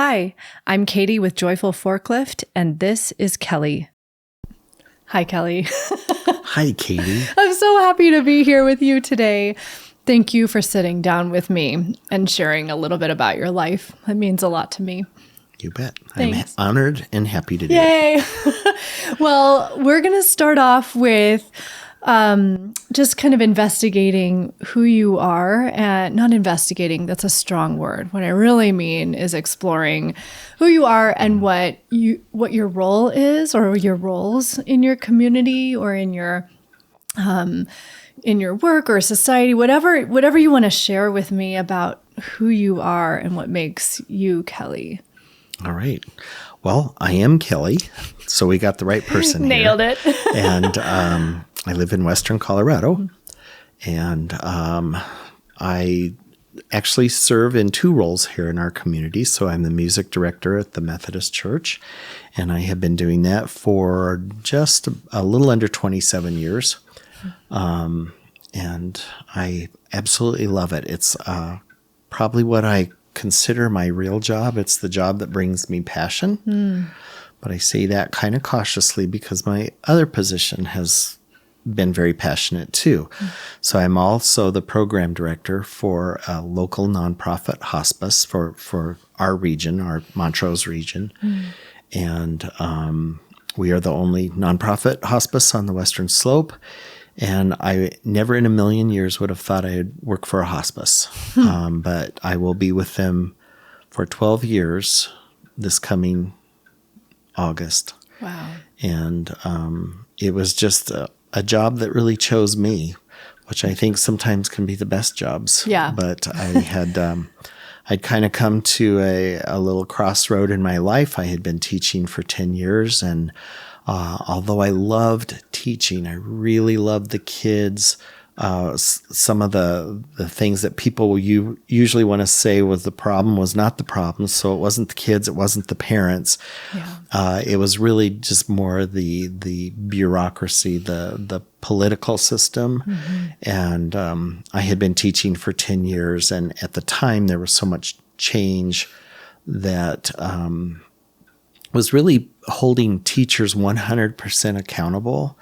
Hi, I'm Katie with Joyful Forklift, and this is Kelly. Hi, Kelly. Hi, Katie. I'm so happy to be here with you today. Thank you for sitting down with me and sharing a little bit about your life. It means a lot to me. You bet. Thanks. I'm honored and happy to do it. Yay! Well, we're going to start off with just kind of investigating who you are, and not investigating, that's a strong word. What I really mean is exploring who you are and what your role is, or your roles in your community or in your work or society, whatever you want to share with me about who you are and what makes you Kelly. All right. Well, I am Kelly, so we got the right person Nailed here. it. And I live in Western Colorado, and I actually serve in two roles here in our community. So I'm the music director at the Methodist Church, and I have been doing that for just a little under 27 years. And I absolutely love it. It's probably what I consider my real job. It's the job that brings me passion. But I say that kind of cautiously because my other position has been very passionate too. So I'm also the program director for a local nonprofit hospice for our region, our Montrose region. And we are the only nonprofit hospice on the Western Slope. And I never in a million years would have thought I'd work for a hospice. But I will be with them for 12 years this coming August. Wow. And it was just a job that really chose me, which I think sometimes can be the best jobs. Yeah. But I had, I'd kind of come to a little crossroad in my life. I had been teaching for 10 years. And although I loved teaching, I really loved the kids. Some of the things that people usually want to say was the problem was not the problem. So it wasn't the kids, it wasn't the parents. Yeah. It was really just more the bureaucracy, the political system. And I had been teaching for 10 years. And at the time, there was so much change that was really holding teachers 100% accountable.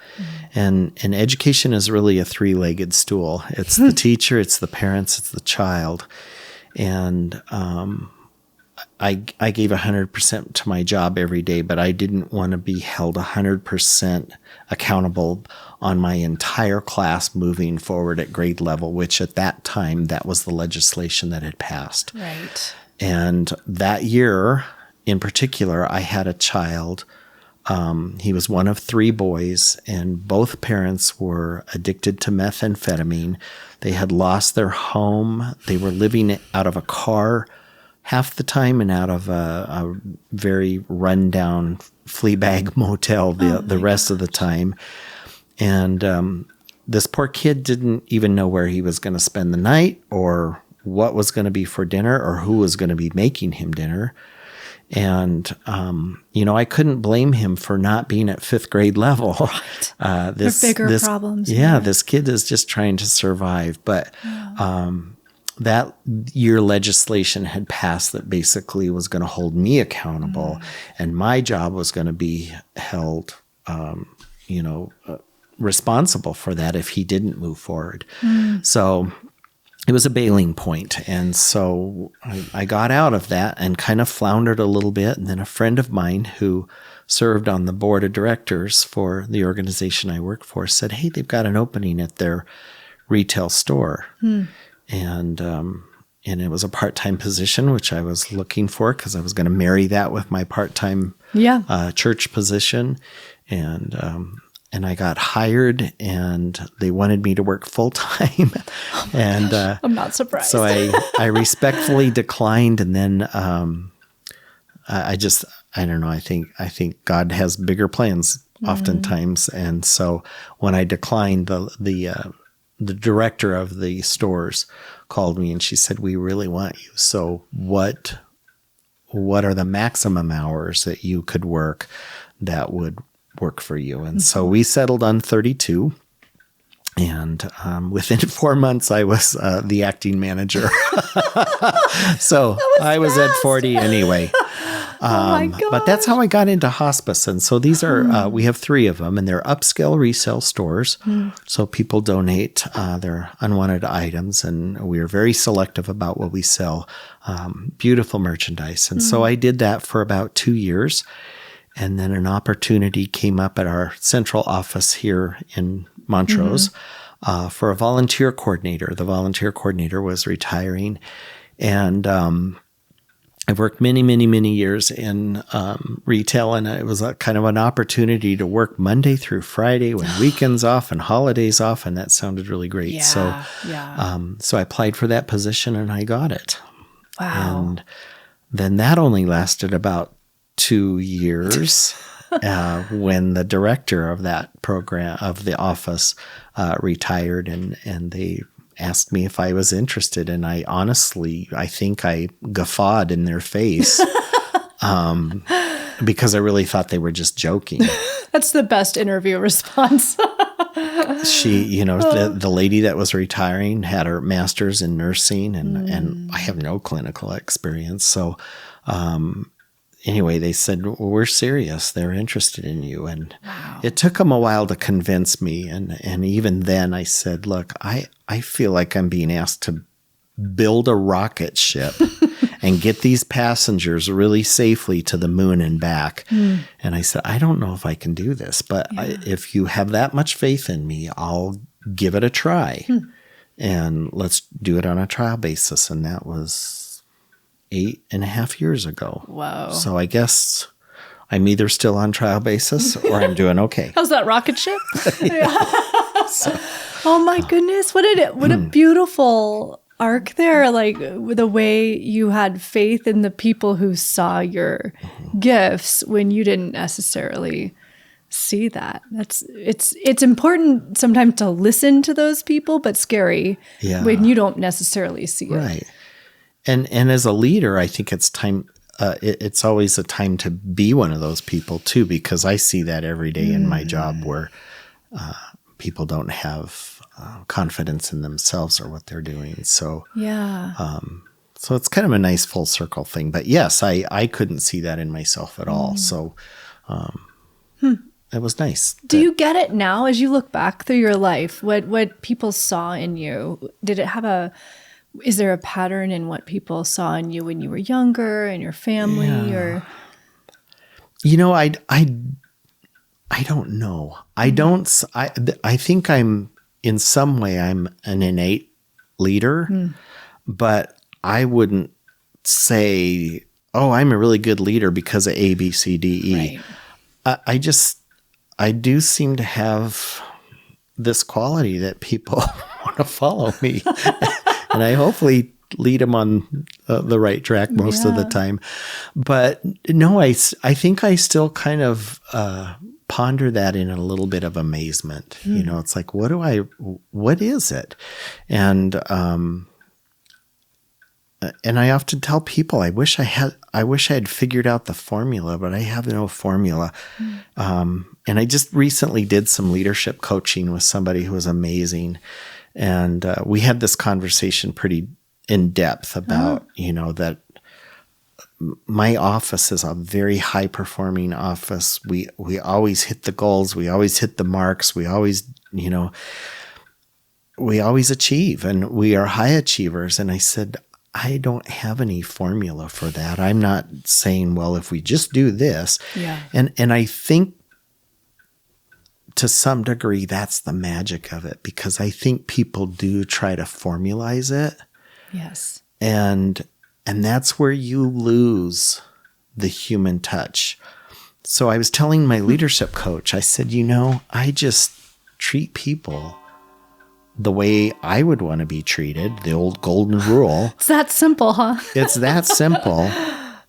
And education is really a three-legged stool. It's the teacher, it's the parents, it's the child. And I gave 100% to my job every day, but I didn't want to be held 100% accountable on my entire class moving forward at grade level, which at that time, that was the legislation that had passed. Right. And that year, in particular, I had a child. He was one of three boys, and both parents were addicted to methamphetamine. They had lost their home. They were living out of a car half the time and out of a very rundown flea bag motel the rest of the time. And this poor kid didn't even know where he was going to spend the night or what was going to be for dinner or who was going to be making him dinner. And, I couldn't blame him for not being at fifth grade level. Right. There are bigger problems. Yeah, this kid is just trying to survive. But that year legislation had passed that basically was going to hold me accountable. And my job was going to be held, responsible for that if he didn't move forward. So it was a bailing point. And so I got out of that and kind of floundered a little bit. And then a friend of mine who served on the board of directors for the organization I work for said, hey, they've got an opening at their retail store. And it was a part-time position, which I was looking for because I was going to marry that with my part-time church position. And I got hired, and they wanted me to work full time. And I'm not surprised. So I respectfully declined, and then I don't know. I think God has bigger plans oftentimes, and so when I declined, the director of the stores called me, and she said, "We really want you. So what are the maximum hours that you could work that would work for you?" And so we settled on 32. And within 4 months, I was the acting manager. So I was at 40 anyway. Oh my gosh. But that's how I got into hospice. And so these are, we have 3 of them, and they're upscale resale stores. So people donate their unwanted items, and we are very selective about what we sell. Beautiful merchandise. And so I did that for about 2 years. And then an opportunity came up at our central office here in Montrose for a volunteer coordinator. The volunteer coordinator was retiring. And I've worked many, many, many years in retail, and it was a kind of an opportunity to work Monday through Friday when weekends off and holidays off, and that sounded really great. So I applied for that position, and I got it. Wow. And then that only lasted about 2 years when the director of that program, of the office, retired, and they asked me if I was interested. And I think I guffawed in their face because I really thought they were just joking. That's the best interview response. She, the lady that was retiring had her master's in nursing, and I have no clinical experience. So, anyway, they said, well, we're serious. They're interested in you. And it took them a while to convince me. And even then I said, look, I feel like I'm being asked to build a rocket ship and get these passengers really safely to the moon and back. And I said, I don't know if I can do this, but if you have that much faith in me, I'll give it a try. And let's do it on a trial basis. And that was 8.5 years ago. Wow. So I guess I'm either still on trial basis or I'm doing okay. How's that rocket ship? Oh my goodness. What a beautiful arc there. Like the way you had faith in the people who saw your gifts when you didn't necessarily see that. It's important sometimes to listen to those people, but scary when you don't necessarily see it. Right. And as a leader, I think it's time. It's always a time to be one of those people too, because I see that every day in my job where people don't have confidence in themselves or what they're doing. So so it's kind of a nice full circle thing. But yes, I couldn't see that in myself at all. So it was nice. Do you get it now as you look back through your life? What people saw in you? Is there a pattern in what people saw in you when you were younger and your family or? I don't know. I think I'm in some way I'm an innate leader, but I wouldn't say, oh, I'm a really good leader because of A, B, C, D, E. Right. I do seem to have this quality that people want to follow me. And I hopefully lead them on the right track most of the time. But no, I think I still kind of ponder that in a little bit of amazement. It's like, what is it? And I often tell people, I wish I had figured out the formula, but I have no formula. And I just recently did some leadership coaching with somebody who was amazing. And we had this conversation pretty in depth about, that my office is a very high performing office. We always hit the goals. We always hit the marks. We always achieve, and we are high achievers. And I said, I don't have any formula for that. I'm not saying, well, if we just do this. And I think to some degree, that's the magic of it, because I think people do try to formalize it. Yes. And that's where you lose the human touch. So I was telling my leadership coach, I said, I just treat people the way I would want to be treated, the old golden rule. It's that simple, huh? It's that simple.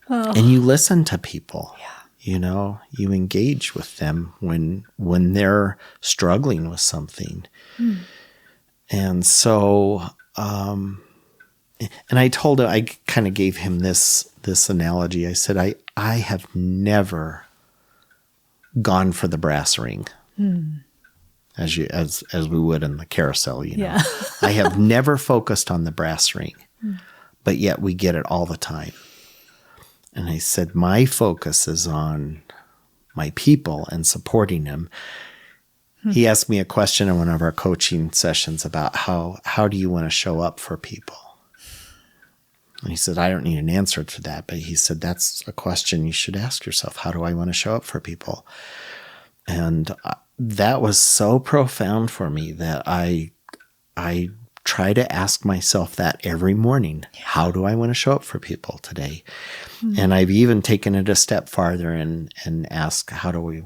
And you listen to people. You engage with them when they're struggling with something. And so, and I told him, I kind of gave him this analogy. I said, I have never gone for the brass ring. as we would in the carousel, Yeah. I have never focused on the brass ring, but yet we get it all the time. And I said, my focus is on my people and supporting them. He asked me a question in one of our coaching sessions about how do you want to show up for people? And he said, I don't need an answer to that. But he said, that's a question you should ask yourself. How do I want to show up for people? And that was so profound for me that I try to ask myself that every morning. Yeah. How do I want to show up for people today? And I've even taken it a step farther and ask, how do I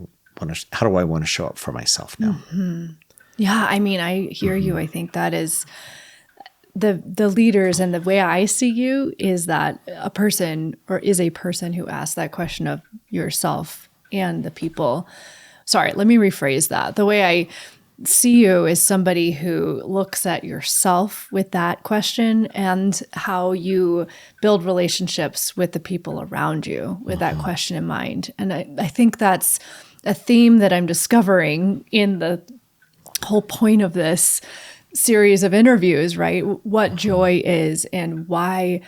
want to show up for myself now? Yeah, I mean, I hear you. I think that is the leaders, and the way I see you is that a person who asks that question of yourself and the people. Sorry, let me rephrase that. The way I see you is somebody who looks at yourself with that question and how you build relationships with the people around you with that question in mind. And I think that's a theme that I'm discovering in the whole point of this series of interviews, right? What joy is and why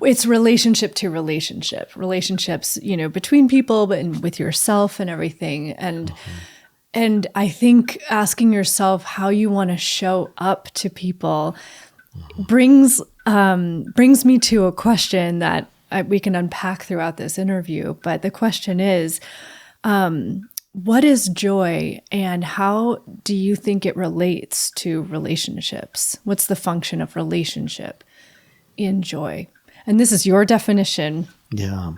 it's relationship to relationships, between people, but with yourself and everything. And I think asking yourself how you want to show up to people brings me to a question that we can unpack throughout this interview. But the question is, what is joy, and how do you think it relates to relationships? What's the function of relationship in joy? And this is your definition. Yeah.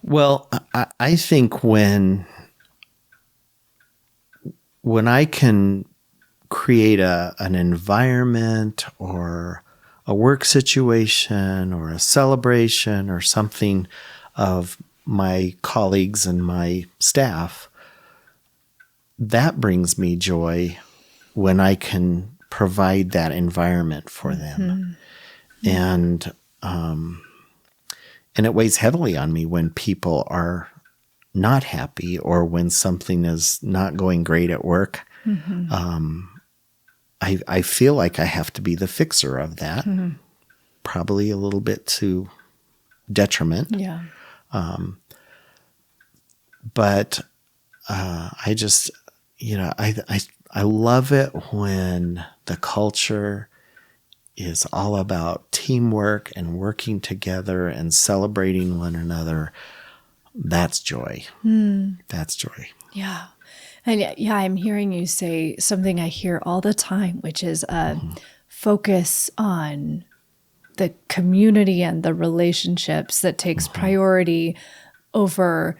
Well, I think when I can create an environment or a work situation or a celebration or something of my colleagues and my staff, that brings me joy when I can provide that environment for them. And it weighs heavily on me when people are not happy or when something is not going great at work. I feel like I have to be the fixer of that, probably a little bit to detriment. Yeah. But I just, I love it when the culture is all about teamwork and working together and celebrating one another. That's joy. That's joy. Yeah. And yeah, I'm hearing you say something I hear all the time, which is a focus on the community and the relationships that takes priority over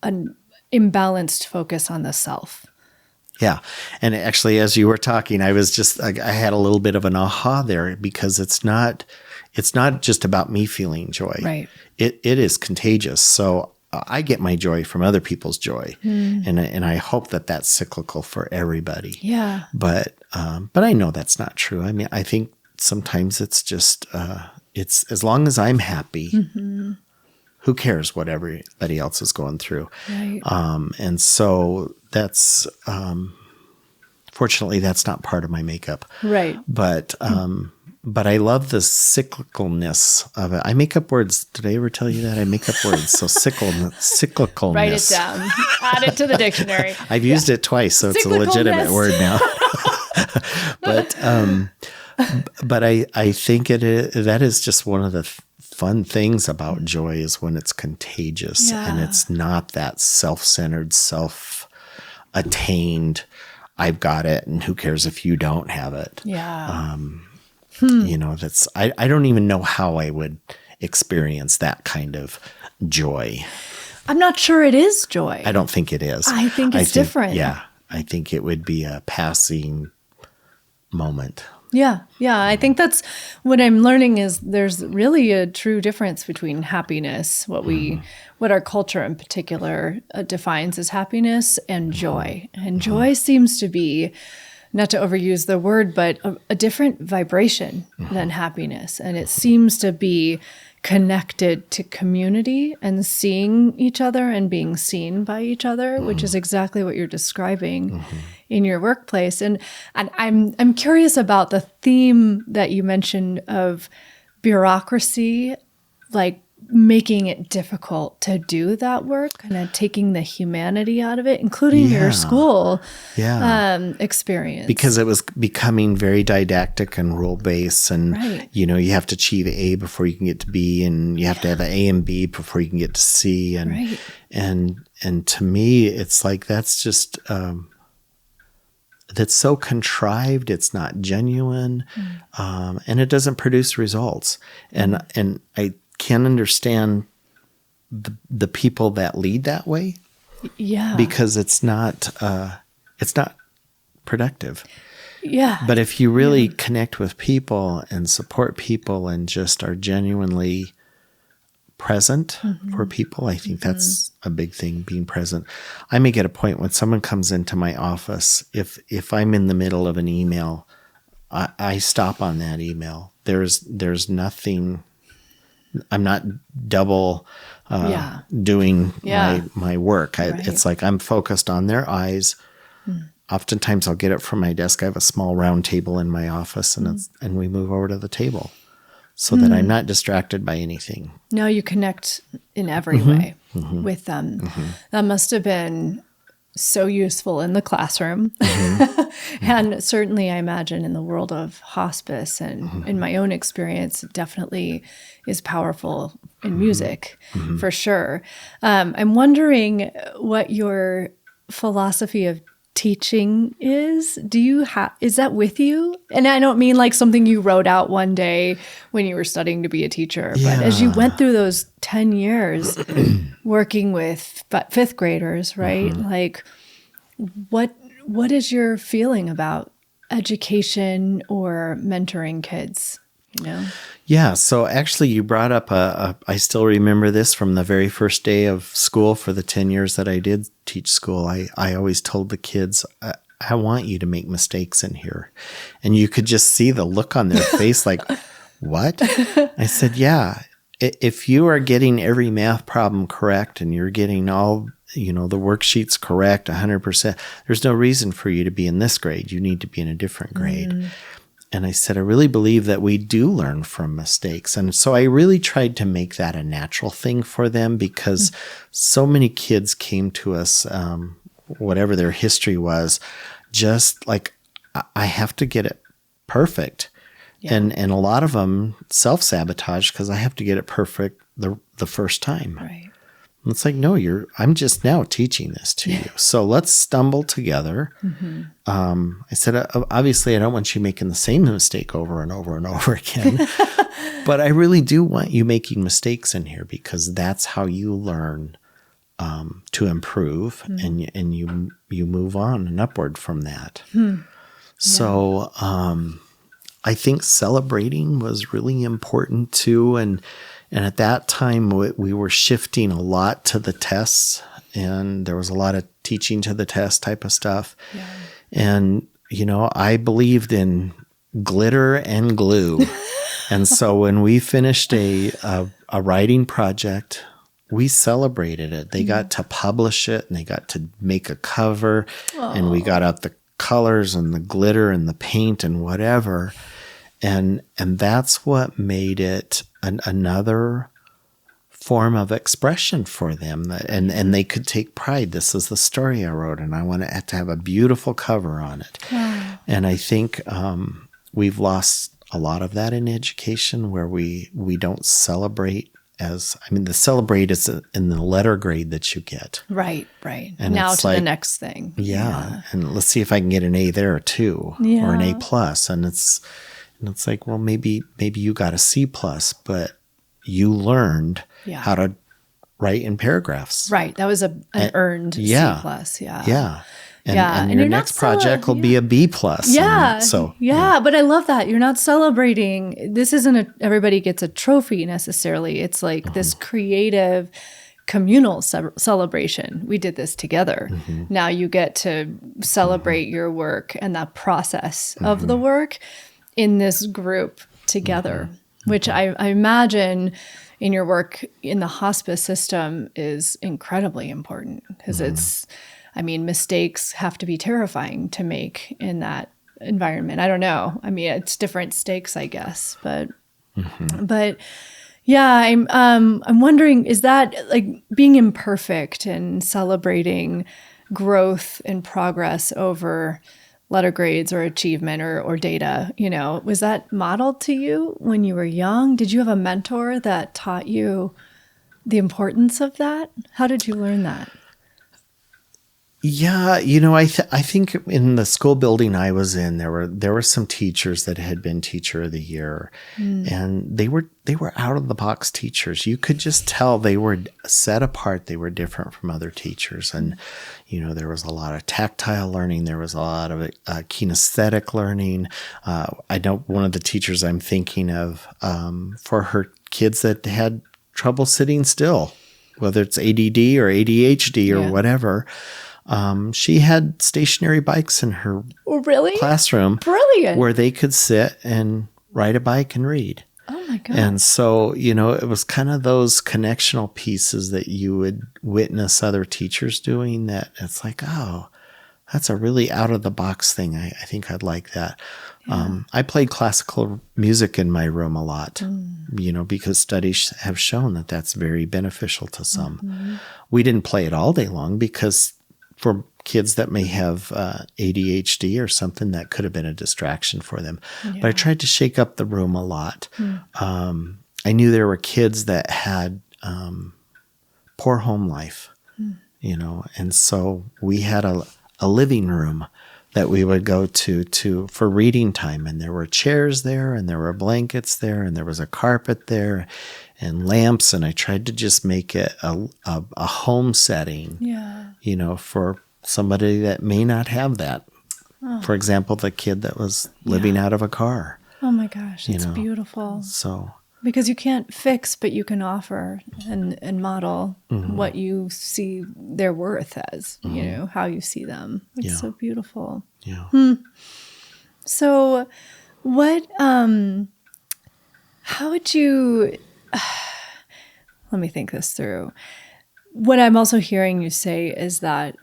an imbalanced focus on the self. Yeah. And actually, as you were talking, I had a little bit of an aha there, because it's not just about me feeling joy. Right. It is contagious. So I get my joy from other people's joy. And I hope that that's cyclical for everybody. Yeah. But I know that's not true. I mean, I think sometimes it's just, it's as long as I'm happy, who cares what everybody else is going through? Right. And so that's, fortunately, that's not part of my makeup. Right. But I love the cyclicalness of it. I make up words. Did I ever tell you that? I make up words. So cyclicalness. Write it down. Add it to the dictionary. I've used it twice, so it's a legitimate word now. But I think that is just one of the fun things about joy, is when it's contagious and it's not that self-centered, self-attained, I've got it and who cares if you don't have it. Yeah. That's, I don't even know how I would experience that kind of joy. I'm not sure it is joy. I don't think it is. I think it's different. Yeah. I think it would be a passing moment. Yeah. I think that's what I'm learning, is there's really a true difference between happiness, what our culture in particular defines as happiness, and joy. And joy seems to be, not to overuse the word, but a different vibration than happiness. And it seems to be connected to community and seeing each other and being seen by each other, which is exactly what you're describing in your workplace. And I'm curious about the theme that you mentioned of bureaucracy, like making it difficult to do that work, kind of taking the humanity out of it, including your school experience. Because it was becoming very didactic and rule-based, and you have to achieve A before you can get to B, and you have to have an A and B before you can get to C, and to me, it's like that's just that's so contrived. It's not genuine, and it doesn't produce results. And I can understand the people that lead that way. Yeah. Because it's not productive. Yeah. But if you really connect with people and support people and just are genuinely present for people, I think that's a big thing, being present. I may get a point when someone comes into my office, if I'm in the middle of an email, I stop on that email. There's nothing. I'm not double doing my work. It's like I'm focused on their eyes. Oftentimes I'll get up from my desk. I have a small round table in my office, and we move over to the table so that I'm not distracted by anything. No, you connect in every way with them. That must have been so useful in the classroom. And certainly I imagine in the world of hospice and in my own experience, it definitely is powerful in music for sure. I'm wondering what your philosophy of teaching is. Is that with you? And I don't mean like something you wrote out one day when you were studying to be a teacher, but as you went through those 10 years working with fifth graders, right? Like what is your feeling about education or mentoring kids? Yeah. So actually you brought up I still remember this from the very first day of school for the 10 years that I did teach school. I always told the kids, I want you to make mistakes in here. And you could just see the look on their face like, what? I said, yeah, if you are getting every math problem correct and you're getting all, the worksheets correct 100%, there's no reason for you to be in this grade. You need to be in a different grade. And I said, I really believe that we do learn from mistakes. And so I really tried to make that a natural thing for them because so many kids came to us, whatever their history was, just like, I have to get it perfect. Yeah. And a lot of them self-sabotage because I have to get it perfect the first time. Right. And it's like, no, I'm just now teaching this to you. So let's stumble together. I said, obviously, I don't want you making the same mistake over and over and over again. But I really do want you making mistakes in here because that's how you learn to improve and you move on and upward from that. So I think celebrating was really important too. And at that time, we were shifting a lot to the tests, and there was a lot of teaching to the test type of stuff. Yeah. And, I believed in glitter and glue. And so when we finished a writing project, we celebrated it. They got to publish it, and they got to make a cover, and we got out the colors and the glitter and the paint and whatever. And that's what made it another form of expression for them. And they could take pride. This is the story I wrote, and I want it to have a beautiful cover on it. Wow. And I think we've lost a lot of that in education where we don't celebrate the celebrate is in the letter grade that you get. Right. And now to the next thing. Yeah. And let's see if I can get an A there too, or an A plus. And it's like, well, maybe you got a C plus, but you learned how to write in paragraphs. Right. That was an earned C plus. Yeah. Yeah. And your next project will be a B plus. Yeah. But I love that. You're not celebrating. This isn't everybody gets a trophy necessarily. It's like this creative communal celebration. We did this together. Now you get to celebrate your work and that process of the work in this group together, which I imagine in your work in the hospice system is incredibly important because mistakes have to be terrifying to make in that environment. I don't know. I mean, it's different stakes, I guess, but yeah, I'm wondering, is that like being imperfect and celebrating growth and progress over letter grades or achievement or data, was that modeled to you when you were young? Did you have a mentor that taught you the importance of that? How did you learn that? Yeah, I think in the school building I was in, there were some teachers that had been Teacher of the Year, and they were out of the box teachers. You could just tell they were set apart. They were different from other teachers, and there was a lot of tactile learning. There was a lot of kinesthetic learning. I know one of the teachers I'm thinking of for her kids that had trouble sitting still, whether it's ADD or ADHD or whatever. She had stationary bikes in her classroom. Brilliant. Where they could sit and ride a bike and read. Oh my God. And so, it was kind of those connectional pieces that you would witness other teachers doing that it's like, oh, that's a really out of the box thing. I think I'd like that. Yeah. I played classical music in my room a lot, because studies have shown that that's very beneficial to some. Mm-hmm. We didn't play it all day long because for kids that may have ADHD or something, that could have been a distraction for them. Yeah. But I tried to shake up the room a lot. I knew there were kids that had poor home life, and so we had a living room that we would go to for reading time. And there were chairs there, and there were blankets there, and there was a carpet there and lamps. And I tried to just make it a home setting, for somebody that may not have that. Oh. For example, the kid that was living out of a car. Oh my gosh, it's beautiful. So because you can't fix, but you can offer and model what you see their worth as, how you see them. It's so beautiful. Yeah. So what, how would you, let me think this through. What I'm also hearing you say is that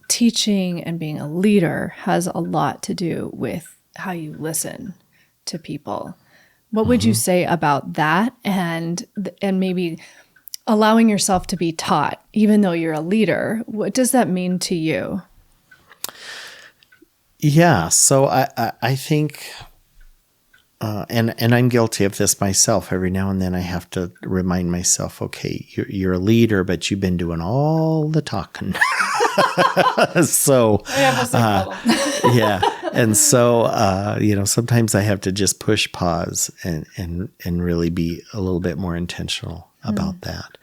teaching and being a leader has a lot to do with how you listen to people. What would you say about that and maybe allowing yourself to be taught, even though you're a leader? What does that mean to you? Yeah, so I think, and I'm guilty of this myself. Every now and then I have to remind myself, okay, you're a leader, but you've been doing all the talking. So, yeah. And so, sometimes I have to just push pause and really be a little bit more intentional about that.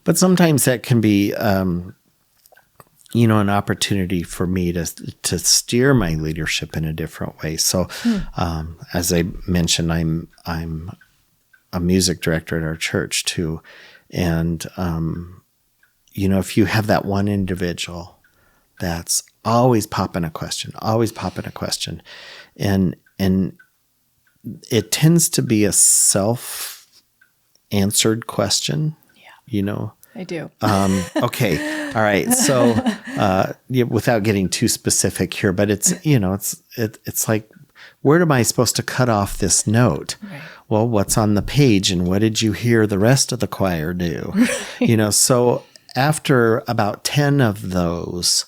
But sometimes that can be, an opportunity for me to steer my leadership in a different way. So, as I mentioned, I'm a music director at our church too. And, if you have that one individual that's always popping a question, and it tends to be a self-answered question, I do. Okay. All right. So, without getting too specific here, but it's, it's like, where am I supposed to cut off this note? Right. Well, what's on the page and what did you hear the rest of the choir do? Right. So after about 10 of those,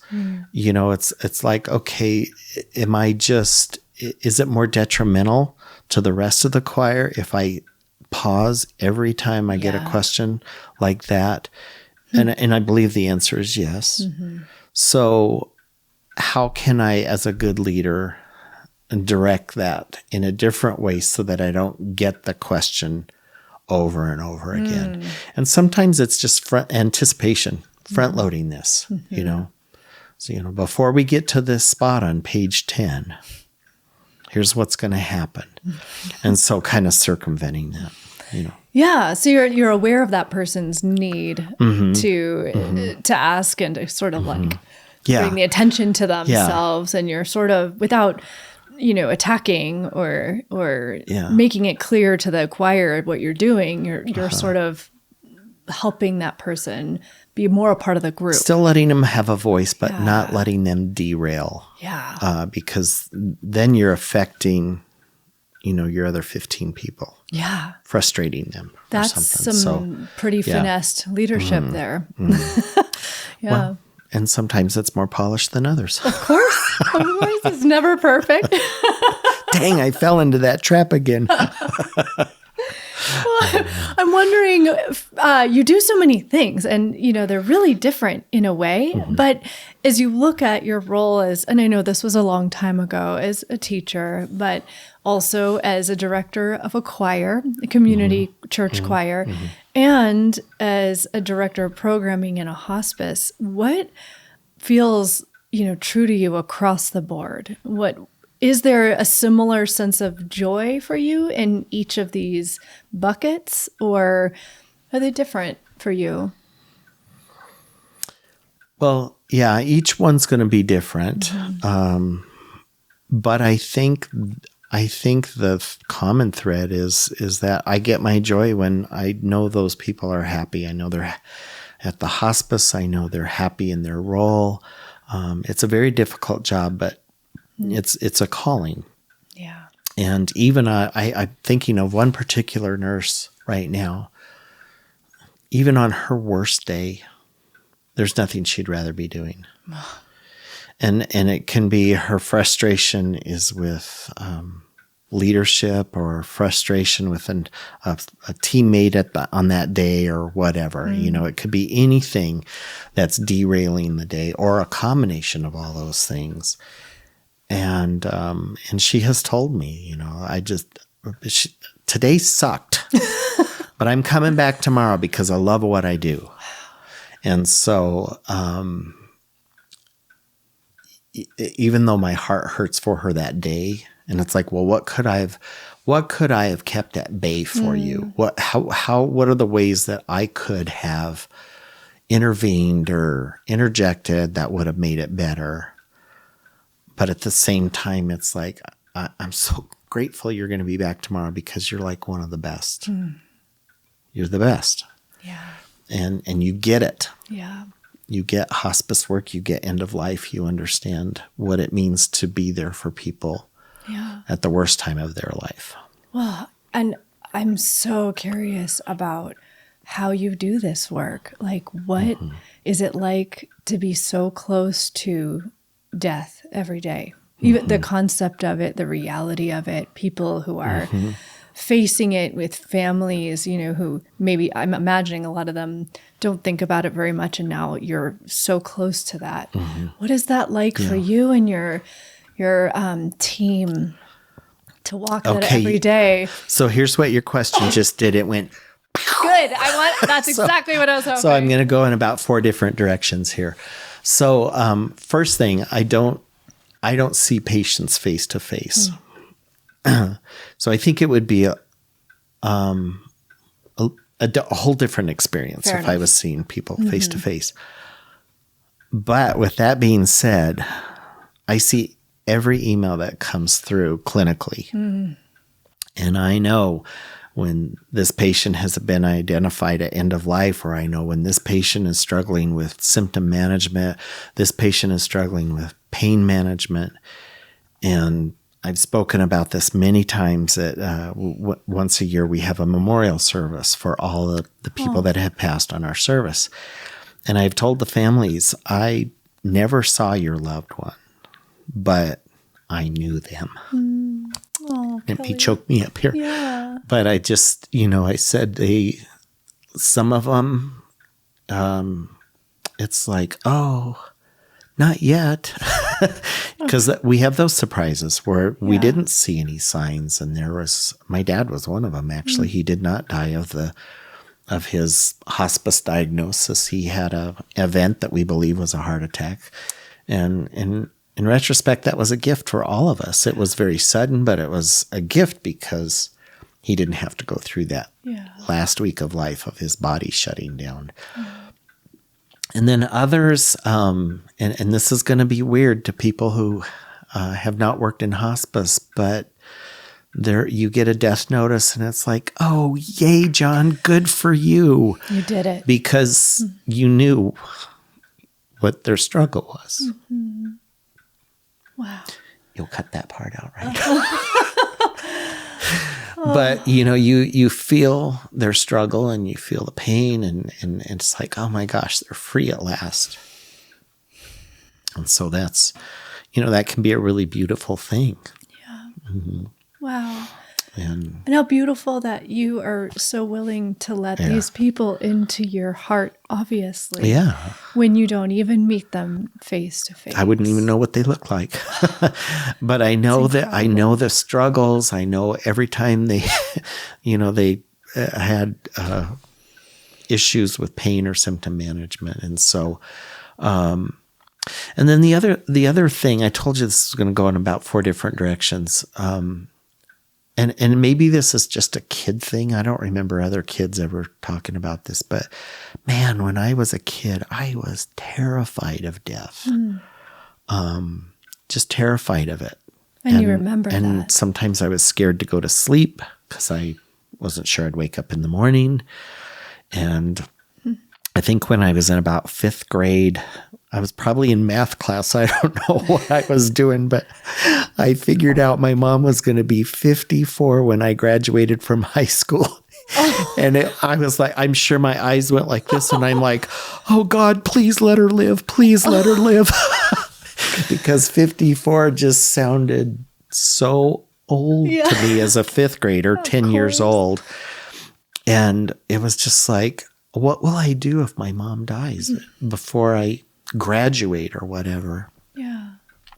it's like, okay, is it more detrimental to the rest of the choir if I pause every time I get a question like that? And I believe the answer is yes. Mm-hmm. So how can I, as a good leader, direct that in a different way so that I don't get the question over and over again? And sometimes it's just anticipation, front loading this, So, before we get to this spot on page 10, here's what's going to happen. And so kind of circumventing that, Yeah. So you're aware of that person's need to ask and to sort of like bring the attention to themselves. And you're sort of, without attacking or Yeah. making it clear to the choir what you're doing. You're sort of helping that person be more a part of the group. Still letting them have a voice, but not letting them derail. Yeah. Because then you're affecting, your other 15 people. Yeah. Frustrating them. That's or something. some pretty finessed leadership there. Yeah. Well, and sometimes it's more polished than others. Of course, it's never perfect. Dang, I fell into that trap again. Well, I'm wondering, you do so many things and, they're really different in a way. But as you look at your role and I know this was a long time ago as a teacher, but also as a director of a choir, a community church choir, and as a director of programming in a hospice, what feels, true to you across the board? Is there a similar sense of joy for you in each of these buckets, or are they different for you? Well, yeah, each one's going to be different. But I think the common thread is that I get my joy when I know those people are happy. I know they're at the hospice. I know they're happy in their role. It's a very difficult job, but it's a calling. Yeah. And even I'm thinking of one particular nurse right now. Even on her worst day, there's nothing she'd rather be doing. And it can be her frustration is with leadership or frustration with a teammate on that day or whatever. It could be anything that's derailing the day or a combination of all those things. And she has told me, today sucked, but I'm coming back tomorrow because I love what I do. And so, even though my heart hurts for her that day, and it's like, well, what could I have kept at bay for you? What are the ways that I could have intervened or interjected that would have made it better? But at the same time, it's like, I'm so grateful you're going to be back tomorrow because you're like one of the best. You're the best. Yeah. And you get it. Yeah. You get hospice work, you get end of life, you understand what it means to be there for people at the worst time of their life. Well, and I'm so curious about how you do this work. Like, what is it like to be so close to death every day? Even the concept of it, the reality of it, people who are facing it with families, who maybe I'm imagining a lot of them don't think about it very much. And now you're so close to that. What is that like for you and your team to walk that every day? So here's what your question just did. It went good. That's exactly what I was hoping. So I'm going to go in about 4 different directions here. So first thing, I don't see patients face to face. So I think it would be a whole different experience if I was seeing people face to face. But with that being said, I see every email that comes through clinically. And I know when this patient has been identified at end of life, or I know when this patient is struggling with symptom management, this patient is struggling with pain management. And I've spoken about this many times that once a year we have a memorial service for all of the people that have passed on our service. And I've told the families, I never saw your loved one, but I knew them. And he choked me up here. Yeah. But I just, I said some of them, it's like, oh, not yet. Because we have those surprises where we didn't see any signs. And my dad was one of them, actually. He did not die of his hospice diagnosis. He had an event that we believe was a heart attack. And in retrospect, that was a gift for all of us. It was very sudden, but it was a gift because he didn't have to go through that last week of life of his body shutting down. And then others, and this is going to be weird to people who have not worked in hospice, but there you get a death notice and it's like, oh, yay, John, good for you. You did it. Because you knew what their struggle was. Mm-hmm. Wow. You'll cut that part out, right? But, you feel their struggle and you feel the pain and it's like, oh my gosh, they're free at last. And so that's, that can be a really beautiful thing. Yeah. Mm-hmm. Wow. And how beautiful that you are so willing to let these people into your heart, obviously. Yeah. When you don't even meet them face to face. I wouldn't even know what they look like. But I know that I know the struggles. I know every time they, they had issues with pain or symptom management. And so, and then the other thing, I told you this is going to go in about 4 different directions. And maybe this is just a kid thing. I don't remember other kids ever talking about this, but man, when I was a kid, I was terrified of death. Just terrified of it. And you remember that. And sometimes I was scared to go to sleep because I wasn't sure I'd wake up in the morning. And I think when I was in about 5th grade, I was probably in math class. I don't know what I was doing, but I figured out my mom was going to be 54 when I graduated from high school. Oh. And I was like, I'm sure my eyes went like this. And I'm like, oh God, please let her live. Please let her live. Because 54 just sounded so old to me as a 5th grader, 10 years old. And it was just like, what will I do if my mom dies before I graduate or whatever? Yeah.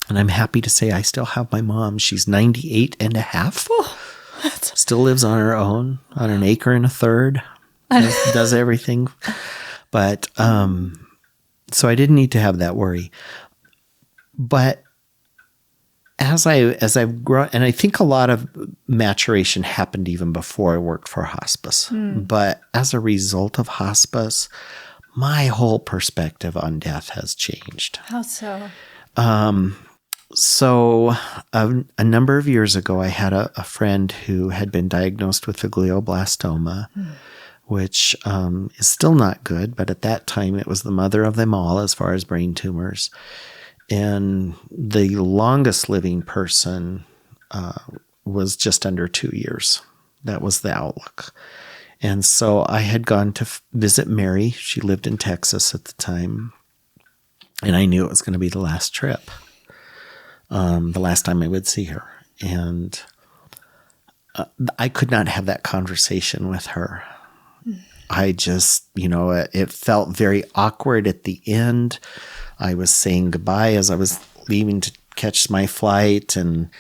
And I'm happy to say I still have my mom. She's 98 and a half. Oh, still lives on her own on an acre and a third. Does everything. But so I didn't need to have that worry. But as I've grown, and I think a lot of maturation happened even before I worked for hospice. But as a result of hospice, my whole perspective on death has changed. How so? So a number of years ago, I had a friend who had been diagnosed with a glioblastoma, which is still not good. But at that time, it was the mother of them all as far as brain tumors. And the longest living person was just under 2 years. That was the outlook. And so I had gone to visit Mary. She lived in Texas at the time. And I knew it was going to be the last trip, the last time I would see her. And I could not have that conversation with her. I just, it felt very awkward at the end. I was saying goodbye as I was leaving to catch my flight. And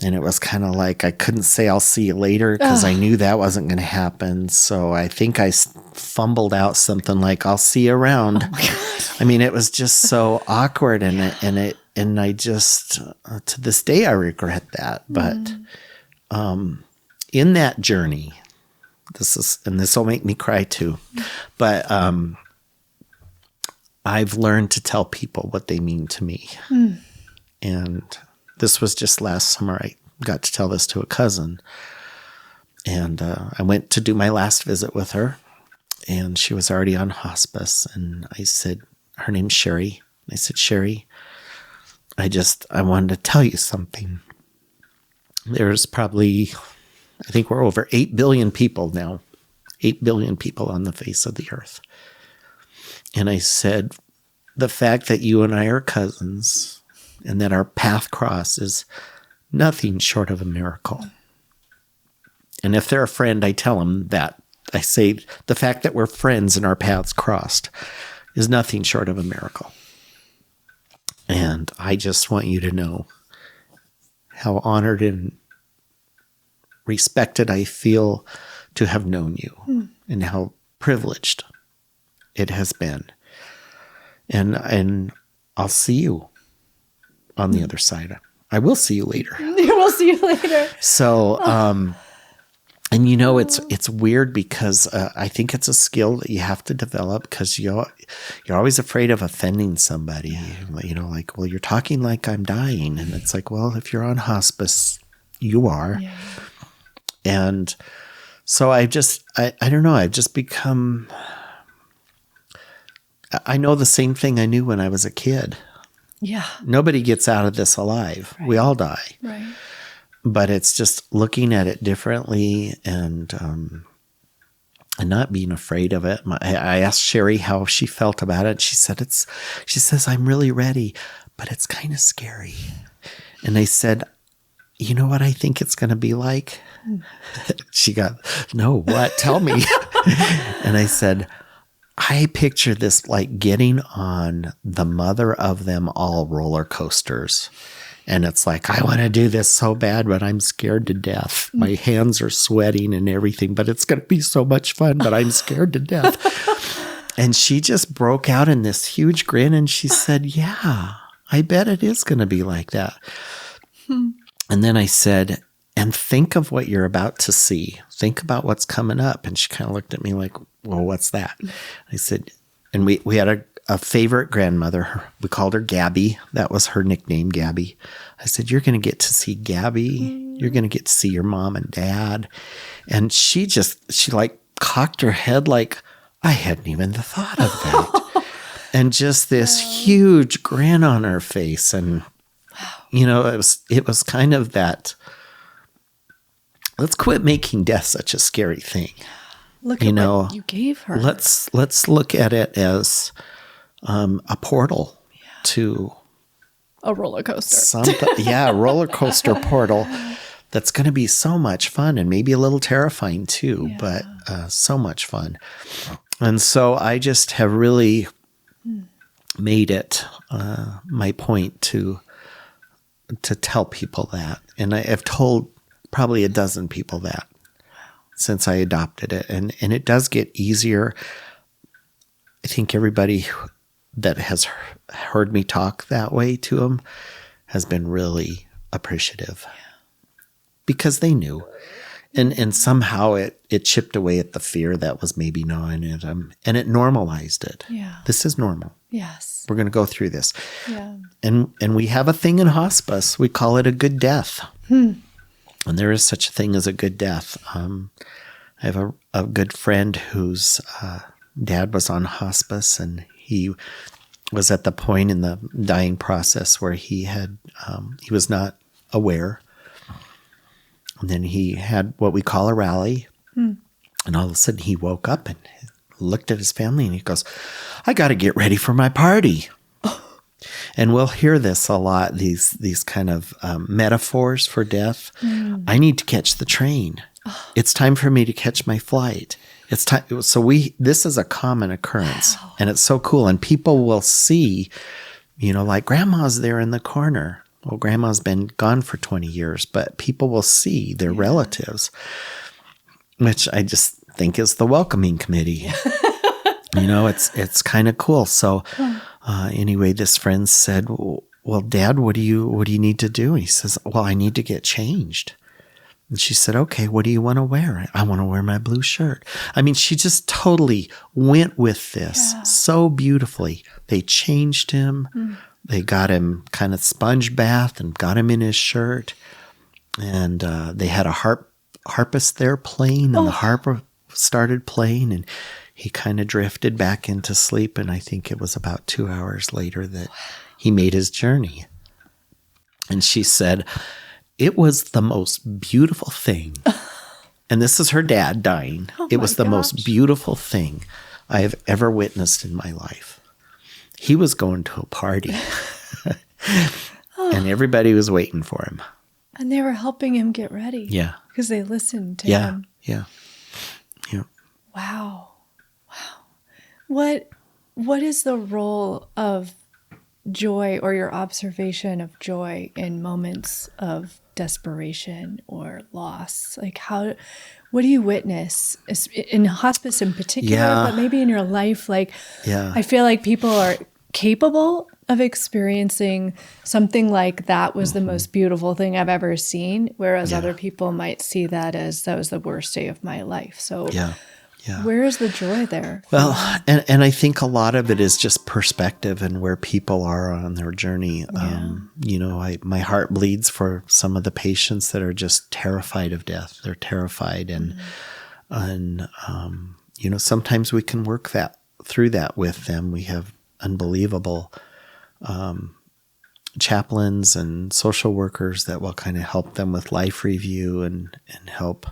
it was kind of like I couldn't say I'll see you later because I knew that wasn't going to happen. So I think I fumbled out something like, I'll see you around. Oh my God. I mean, it was just so awkward. And I just, to this day, I regret that. But in that journey, this will make me cry too. But I've learned to tell people what they mean to me. And this was just last summer. I got to tell this to a cousin. And I went to do my last visit with her. And she was already on hospice. And I said, her name's Sherry. I said, Sherry, I wanted to tell you something. There's probably, I think we're over 8 billion people now. 8 billion people on the face of the earth. And I said, the fact that you and I are cousins and that our path crosses nothing short of a miracle. And if they're a friend, I tell them that. I say, the fact that we're friends and our paths crossed is nothing short of a miracle. And I just want you to know how honored and respected I feel to have known you and how privileged it has been. And I'll see you on the other side. I will see you later. We'll see you later. So, And it's weird because I think it's a skill that you have to develop because you're always afraid of offending somebody. Like, well, you're talking like I'm dying, and it's like, well, if you're on hospice, you are. Yeah. And so I don't know. I've just become. I know the same thing I knew when I was a kid. Yeah. Nobody gets out of this alive. Right. We all die. Right. But it's just looking at it differently and not being afraid of it. I asked Sherry how she felt about it. She says, I'm really ready, but it's kind of scary. And I said, you know what I think it's going to be like? She got, no, what? Tell me. And I said, I picture this like getting on the mother of them all roller coasters. And it's like, I want to do this so bad, but I'm scared to death. My hands are sweating and everything, but it's going to be so much fun, but I'm scared to death. And she just broke out in this huge grin and she said, yeah, I bet it is going to be like that. And then I said, and think of what you're about to see. Think about what's coming up. And she kind of looked at me like, well, what's that? I said, and we had a favorite grandmother. We called her Gabby. That was her nickname, Gabby. I said, you're going to get to see Gabby. You're going to get to see your mom and dad. And she like cocked her head like, I hadn't even thought of that. And just this huge grin on her face. And, it was kind of that, let's quit making death such a scary thing. Look at what you gave her. Let's look at it as a portal to a roller coaster. A roller coaster portal that's going to be so much fun and maybe a little terrifying too, but so much fun. And so I just have really made it my point to tell people that. And I have told probably a dozen people that since I adopted it. And it does get easier. I think everybody that has heard me talk that way to them has been really appreciative because they knew. And somehow it chipped away at the fear that was maybe gnawing at them. And it normalized it. Yeah. This is normal. Yes. We're going to go through this. Yeah. And we have a thing in hospice. We call it a good death. And there is such a thing as a good death. I have a good friend whose dad was on hospice, and he was at the point in the dying process where he was not aware. And then he had what we call a rally. And all of a sudden he woke up and looked at his family and he goes, I got to get ready for my party. And we'll hear this a lot, these kind of metaphors for death. I need to catch the train. It's time for me to catch my flight. It's time. So this is a common occurrence. Wow. And it's so cool. And people will see, like grandma's there in the corner. Well, grandma's been gone for 20 years, but people will see their relatives, which I just think is the welcoming committee. It's kind of cool. So anyway, this friend said, well, Dad, what do you need to do? And he says, well, I need to get changed. And she said, okay, what do you want to wear? I want to wear my blue shirt. I mean, she just totally went with this so beautifully. They changed him. They got him kind of sponge bath and got him in his shirt. And they had a harpist there playing, and the harper started playing, and he kind of drifted back into sleep. And I think it was about 2 hours later that he made his journey. And she said, it was the most beautiful thing. And this is her dad dying. It was the most beautiful thing I have ever witnessed in my life. He was going to a party. And everybody was waiting for him. And they were helping him get ready. Yeah. Because they listened to him. Yeah. Wow. What is the role of joy, or your observation of joy, in moments of desperation or loss? Like what do you witness in hospice in particular, but maybe in your life? Like, I feel like people are capable of experiencing something like that was the most beautiful thing I've ever seen, whereas other people might see that as that was the worst day of my life. So Yeah. Yeah. where is the joy there? Well, and I think a lot of it is just perspective and where people are on their journey. My heart bleeds for some of the patients that are just terrified of death. They're terrified. And sometimes we can work through that with them. We have unbelievable chaplains and social workers that will kind of help them with life review and help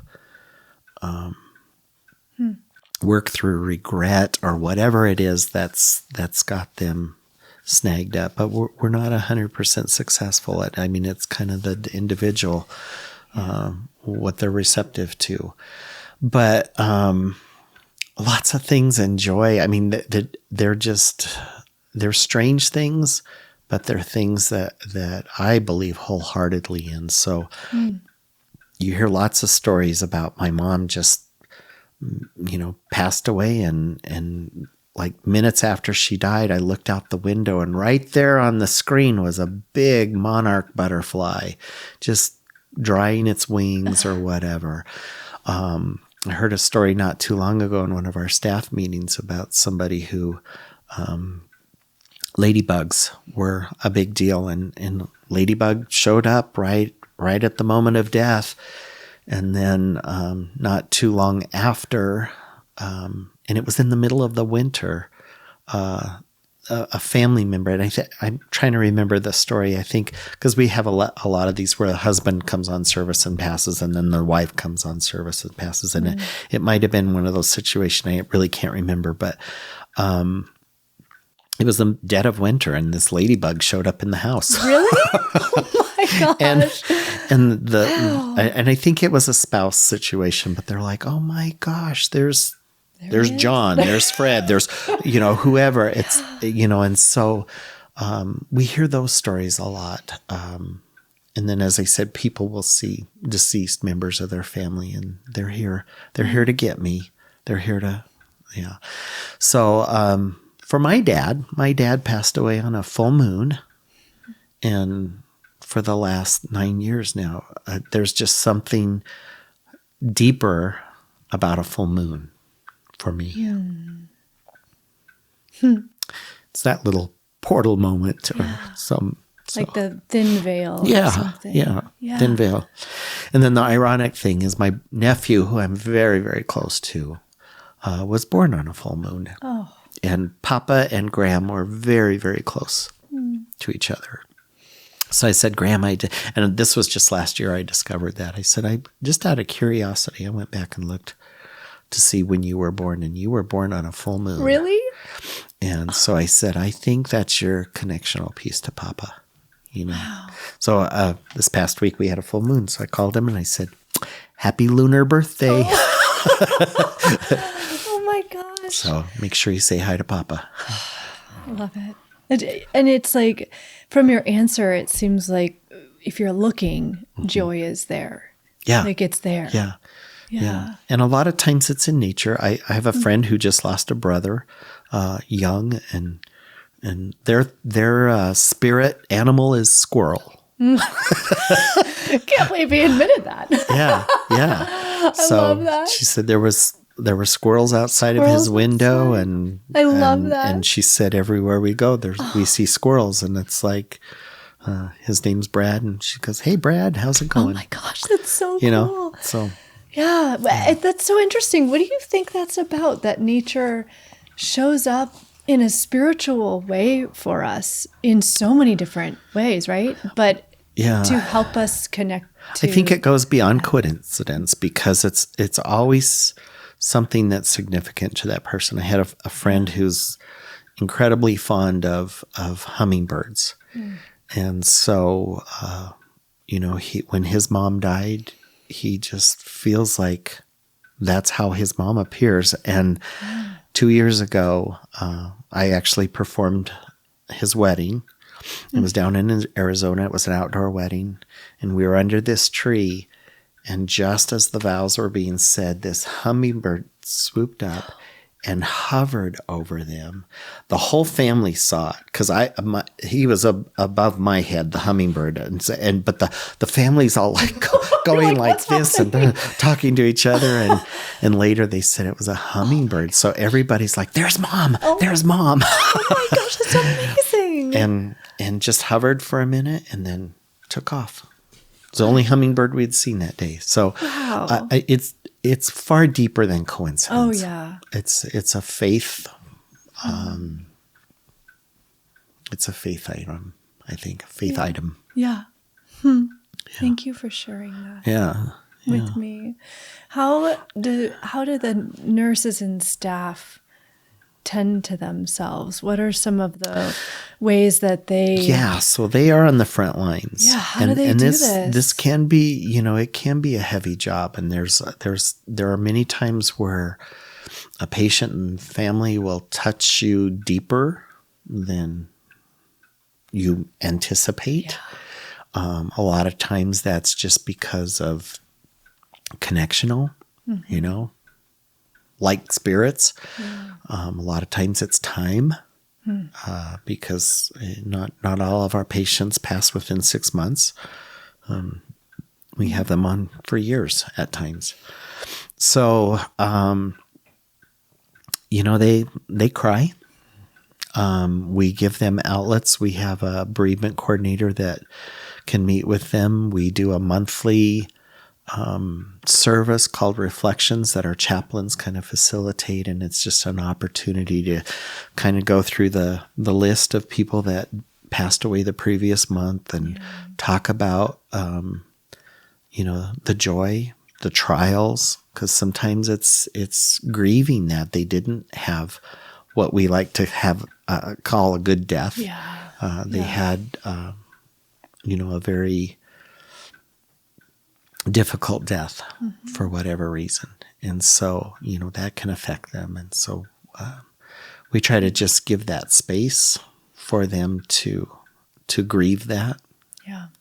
work through regret or whatever it is that's got them snagged up. But we're not 100% successful at. I mean, it's kind of the individual what they're receptive to. But lots of things in joy. I mean, they're strange things, but they're things that I believe wholeheartedly in. So you hear lots of stories about my mom just, passed away and like minutes after she died, I looked out the window and right there on the screen was a big monarch butterfly just drying its wings or whatever. I heard a story not too long ago in one of our staff meetings about somebody who ladybugs were a big deal, and ladybug showed up right at the moment of death. And then not too long after, and it was in the middle of the winter, a family member, and I'm trying to remember the story, I think, because we have a lot of these where the husband comes on service and passes, and then the wife comes on service and passes. And it might have been one of those situations, I really can't remember, but it was the dead of winter, and this ladybug showed up in the house. Really? Oh my gosh. And I think it was a spouse situation, but they're like, oh my gosh, there's John, there's Fred, there's, whoever it's, and so we hear those stories a lot. And then, as I said, people will see deceased members of their family, and they're here to get me. They're here to, yeah. So, for my dad passed away on a full moon, and for the last 9 years now, there's just something deeper about a full moon for me. It's that little portal moment or like the thin veil. Yeah, or something. yeah, thin veil. And then the ironic thing is my nephew, who I'm very, very close to, was born on a full moon. Oh. And Papa and Graham were very, very close to each other. So I said, Graham, and this was just last year I discovered that. I said, just out of curiosity, I went back and looked to see when you were born, and you were born on a full moon. Really? And so I said, I think that's your connectional piece to Papa, Wow. So this past week we had a full moon. So I called him and I said, happy lunar birthday. Oh my gosh. So make sure you say hi to Papa. I love it. And it's like, from your answer, it seems like if you're looking, joy is there. Yeah. Like it's there. Yeah. Yeah. And a lot of times it's in nature. I have a friend who just lost a brother, young, and their spirit animal is squirrel. Can't believe he admitted that. Yeah. I So love that. she said there were squirrels outside of his window, and I love that. And she said everywhere we go, we see squirrels, and it's like his name's Brad, and she goes, "Hey, Brad, how's it going?" Oh my gosh, that's so cool. So yeah, that's so interesting. What do you think that's about? That nature shows up in a spiritual way for us in so many different ways, right? But to help us connect to, I think it goes beyond coincidence, because it's always something that's significant to that person. I had a friend who's incredibly fond of hummingbirds. And so, when his mom died, he just feels like that's how his mom appears. And 2 years ago, I actually performed his wedding. It was down in Arizona. It was an outdoor wedding, and we were under this tree. And just as the vows were being said, this hummingbird swooped up and hovered over them. The whole family saw it because he was above my head, the hummingbird, but the family's all like going like this and talking to each other, and later they said it was a hummingbird. So everybody's like, "There's mom, there's mom." Oh my gosh, that's amazing! and just hovered for a minute and then took off. It was the only hummingbird we'd seen that day. So wow. It's far deeper than coincidence. Oh yeah. It's a faith. It's a faith item. I think faith item. Yeah. Thank you for sharing that. Yeah. With me. How do the nurses and staff tend to themselves? What are some of the ways that they? Yeah, so they are on the front lines. Yeah, how do they do this? This can be, it can be a heavy job, and there are many times where a patient and family will touch you deeper than you anticipate. Yeah. A lot of times that's just because of connectional, like spirits. A lot of times it's time, because not all of our patients pass within 6 months. We have them on for years at times. So, they cry. We give them outlets. We have a bereavement coordinator that can meet with them. We do a monthly service called Reflections that our chaplains kind of facilitate, and it's just an opportunity to kind of go through the list of people that passed away the previous month and talk about the joy, the trials, because sometimes it's grieving that they didn't have what we like to have call a good death. They had a very difficult death for whatever reason. And so, that can affect them. And so we try to just give that space for them to grieve that,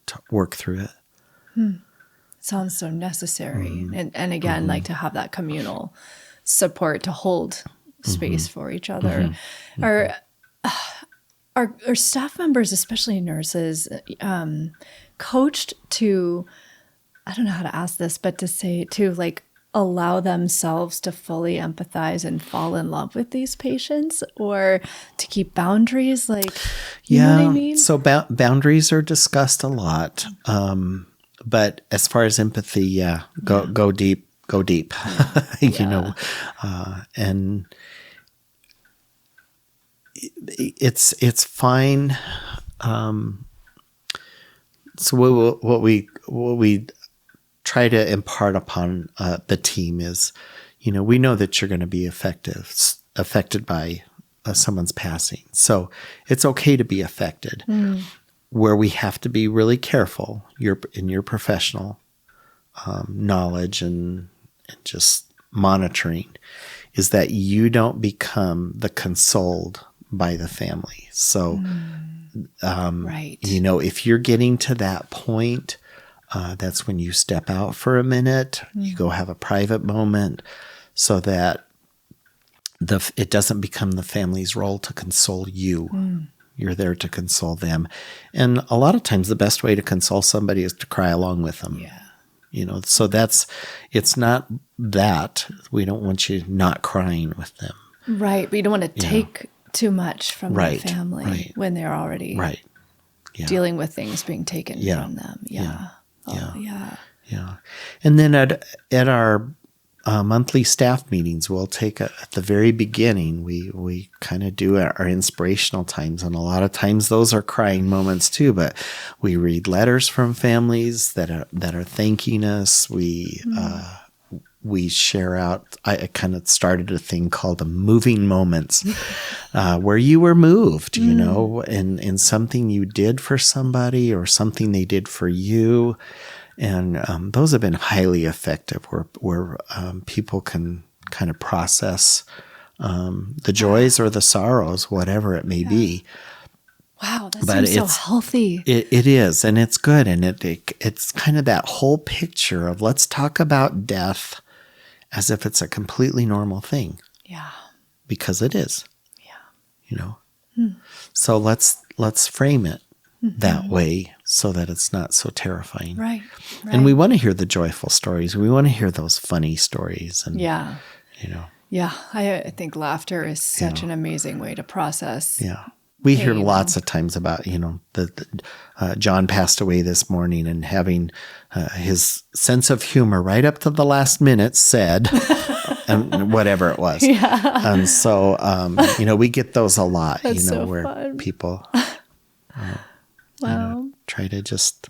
to work through it. Sounds so necessary. And again, like to have that communal support to hold space for each other. Are staff members, especially nurses, coached to, I don't know how to ask this, but to like allow themselves to fully empathize and fall in love with these patients, or to keep boundaries? Like, you know what I mean? So boundaries are discussed a lot. But as far as empathy, go deep, and it's fine. So what we try to impart upon the team is, we know that you're going to be affected by someone's passing. So it's okay to be affected. Where we have to be really careful in your professional knowledge and just monitoring is that you don't become the consoled by the family. So, right. If you're getting to that point, that's when you step out for a minute, you go have a private moment so that it doesn't become the family's role to console you. You're there to console them. And a lot of times the best way to console somebody is to cry along with them. Yeah. So it's not that. We don't want you not crying with them. Right. But you don't want to take too much from the family when they're already dealing with things being taken from them. Yeah. And then at our monthly staff meetings, we'll take at the very beginning, we kind of do our inspirational times. And a lot of times those are crying moments too, but we read letters from families that are thanking us. We share out, I kind of started a thing called the moving moments, where you were moved, in something you did for somebody or something they did for you. And those have been highly effective where people can kind of process the joys or the sorrows, whatever it may be. Wow, that seems so healthy. It is, and it's good. And it's kind of that whole picture of let's talk about death as if it's a completely normal thing. Yeah. because it is. Yeah. So let's frame it that way so that it's not so terrifying. Right. And we want to hear the joyful stories. We want to hear those funny stories. And Yeah. You know. Yeah. I think laughter is such an amazing way to process. Yeah. We hear pain. lots of times about, John passed away this morning, and having his sense of humor right up to the last minute said, and whatever it was. Yeah. And so, we get those a lot, That's so where fun. people Wow. try to just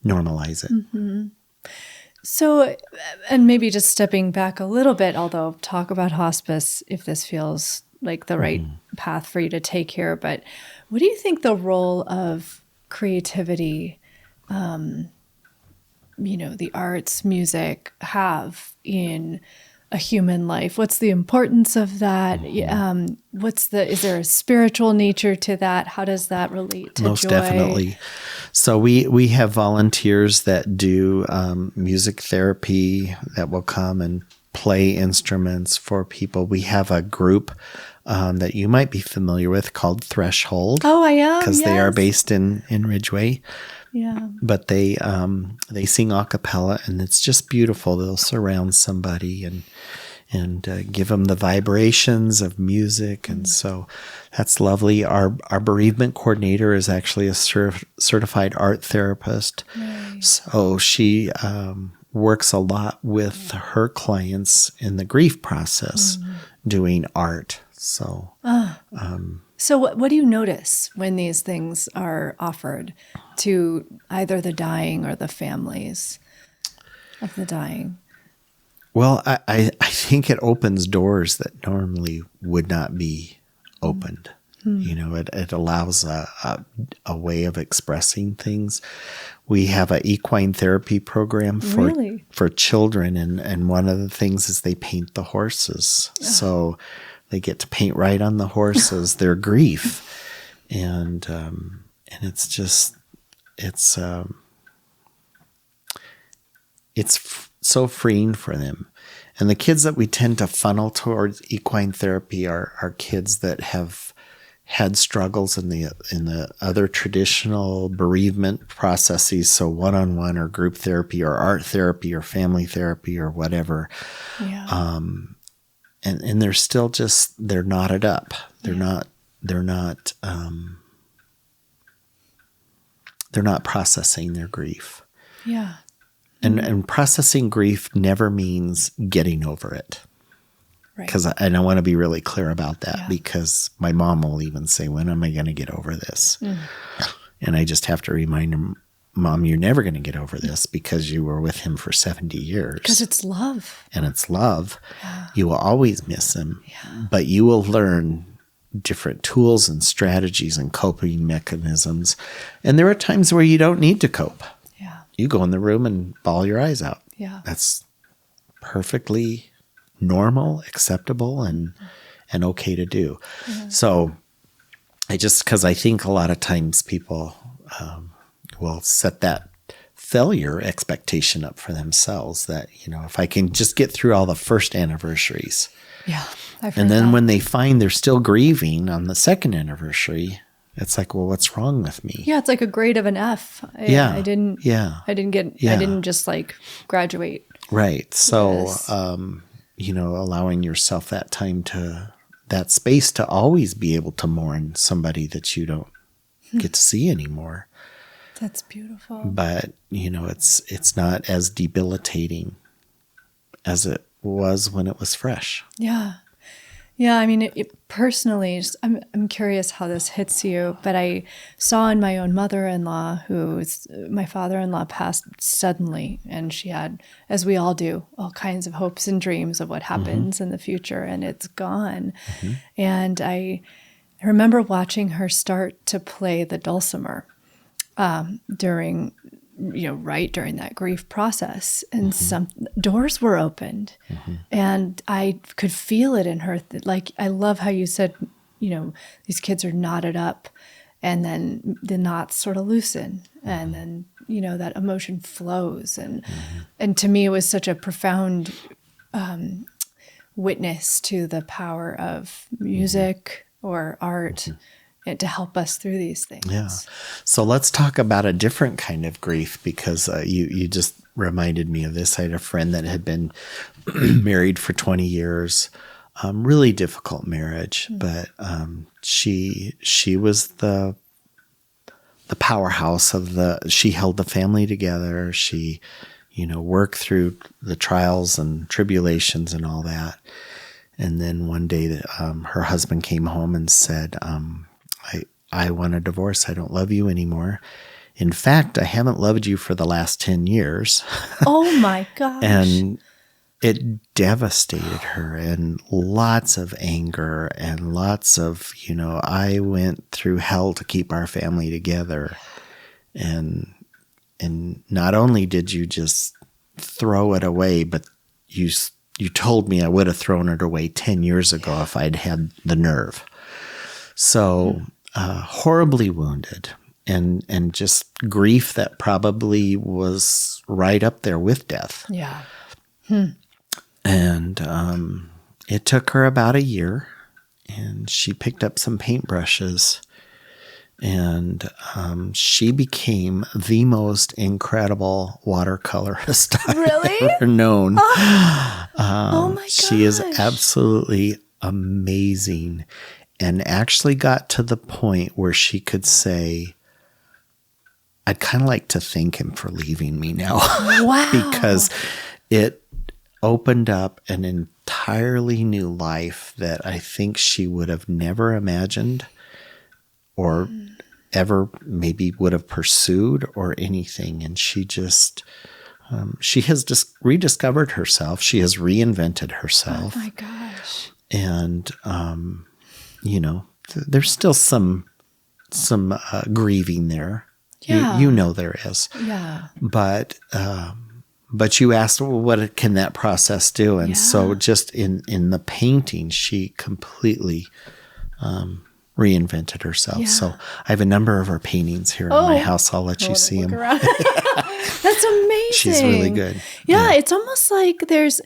normalize it. So, and maybe just stepping back a little bit, although talk about hospice if this feels like the right path for you to take here. But what do you think the role of creativity, the arts, music have in a human life? What's the importance of that? Is there a spiritual nature to that? How does that relate to Most joy? definitely. So we have volunteers that do music therapy that will come and play instruments for people. We have a group that you might be familiar with called Threshold. Oh, I am. Because they are based in Ridgeway. Yeah. But they sing a cappella, and it's just beautiful. They'll surround somebody and give them the vibrations of music. And so that's lovely. Our bereavement coordinator is actually a certified art therapist. Right. So she works a lot with her clients in the grief process doing art. So, So what do you notice when these things are offered to either the dying or the families of the dying? Well, I think it opens doors that normally would not be opened. It allows a way of expressing things. We have an equine therapy program for children, and one of the things is they paint the horses. So they get to paint right on the horses their grief, and it's just it's so freeing for them. And the kids that we tend to funnel towards equine therapy are kids that have had struggles in the other traditional bereavement processes, so one-on-one or group therapy or art therapy or family therapy or whatever. Yeah. And they're still they're knotted up. They're not processing their grief. Yeah. And processing grief never means getting over it. Right. Because I want to be really clear about that, because my mom will even say, when am I going to get over this? And I just have to remind her, Mom, you're never going to get over this because you were with him for 70 years. Because it's love. And it's love. Yeah. You will always miss him, but you will learn different tools and strategies and coping mechanisms. And there are times where you don't need to cope. Yeah. You go in the room and bawl your eyes out. Yeah. That's perfectly normal, acceptable, and okay to do. Yeah. So because I think a lot of times people will set that failure expectation up for themselves that, if I can just get through all the first anniversaries. Yeah. And then when they find they're still grieving on the second anniversary, it's like, well, what's wrong with me? Yeah, it's like a grade of an F. I didn't just graduate. Right. So, Yes. Allowing yourself that space to always be able to mourn somebody that you don't get to see anymore. That's beautiful. But, it's not as debilitating as it was when it was fresh. Yeah. Yeah, I mean, personally, I'm curious how this hits you, but I saw in my own mother-in-law, my father-in-law passed suddenly, and she had, as we all do, all kinds of hopes and dreams of what happens in the future, and it's gone. And I remember watching her start to play the dulcimer during that grief process, and some doors were opened, and I could feel it in her. I love how you said, these kids are knotted up, and then the knots sort of loosen, and then, that emotion flows. And to me, it was such a profound witness to the power of music or art and to help us through these things. Yeah. So let's talk about a different kind of grief, because you just reminded me of this. I had a friend that had been married for 20 years, really difficult marriage, but she was the powerhouse she held the family together. She, worked through the trials and tribulations and all that. And then one day her husband came home and said, I want a divorce. I don't love you anymore. In fact, I haven't loved you for the last 10 years. Oh my gosh. And it devastated her, and lots of anger and lots of, I went through hell to keep our family together. And not only did you just throw it away, but you told me I would have thrown it away 10 years ago if I'd had the nerve. So horribly wounded, and just grief that probably was right up there with death. Yeah. And it took her about a year, and she picked up some paintbrushes, and she became the most incredible watercolorist I've ever known. Oh my gosh. She is absolutely amazing, and actually got to the point where she could say, I'd kind of like to thank him for leaving me now. Wow. Because it opened up an entirely new life that I think she would have never imagined or ever maybe would have pursued or anything. And she just, she has just rediscovered herself. She has reinvented herself. Oh my gosh. And, there's still some grieving there. Yeah. You know there is. Yeah. But you asked, well, what can that process do? And so just in the painting, she completely reinvented herself. Yeah. So I have a number of her paintings here in my house. I'll let you see them. That's amazing. She's really good. Yeah, it's almost like there's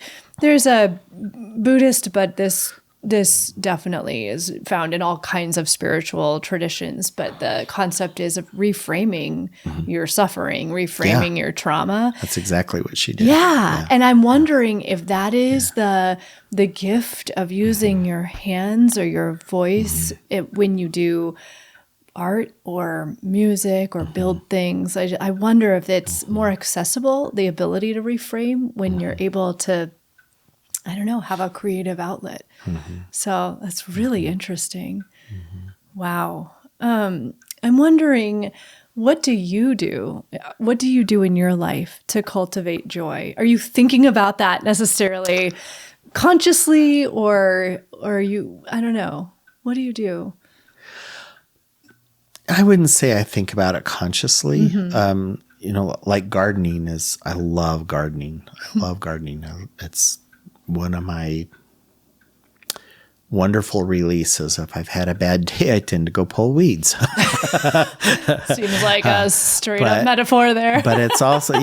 a Buddhist, but this definitely is found in all kinds of spiritual traditions, but the concept is of reframing your suffering, reframing your trauma. That's exactly what she did. Yeah. And I'm wondering if that is the gift of using your hands or your voice when you do art or music or build things. I wonder if it's more accessible, the ability to reframe when you're able to, I don't know, have a creative outlet. So that's really interesting. Wow. I'm wondering, what do you do? What do you do in your life to cultivate joy? Are you thinking about that necessarily consciously, or are you, I don't know. What do you do? I wouldn't say I think about it consciously. Like gardening I love gardening. I love gardening. It's one of my wonderful releases. If I've had a bad day, I tend to go pull weeds. Seems like a straight up metaphor there. But it's also,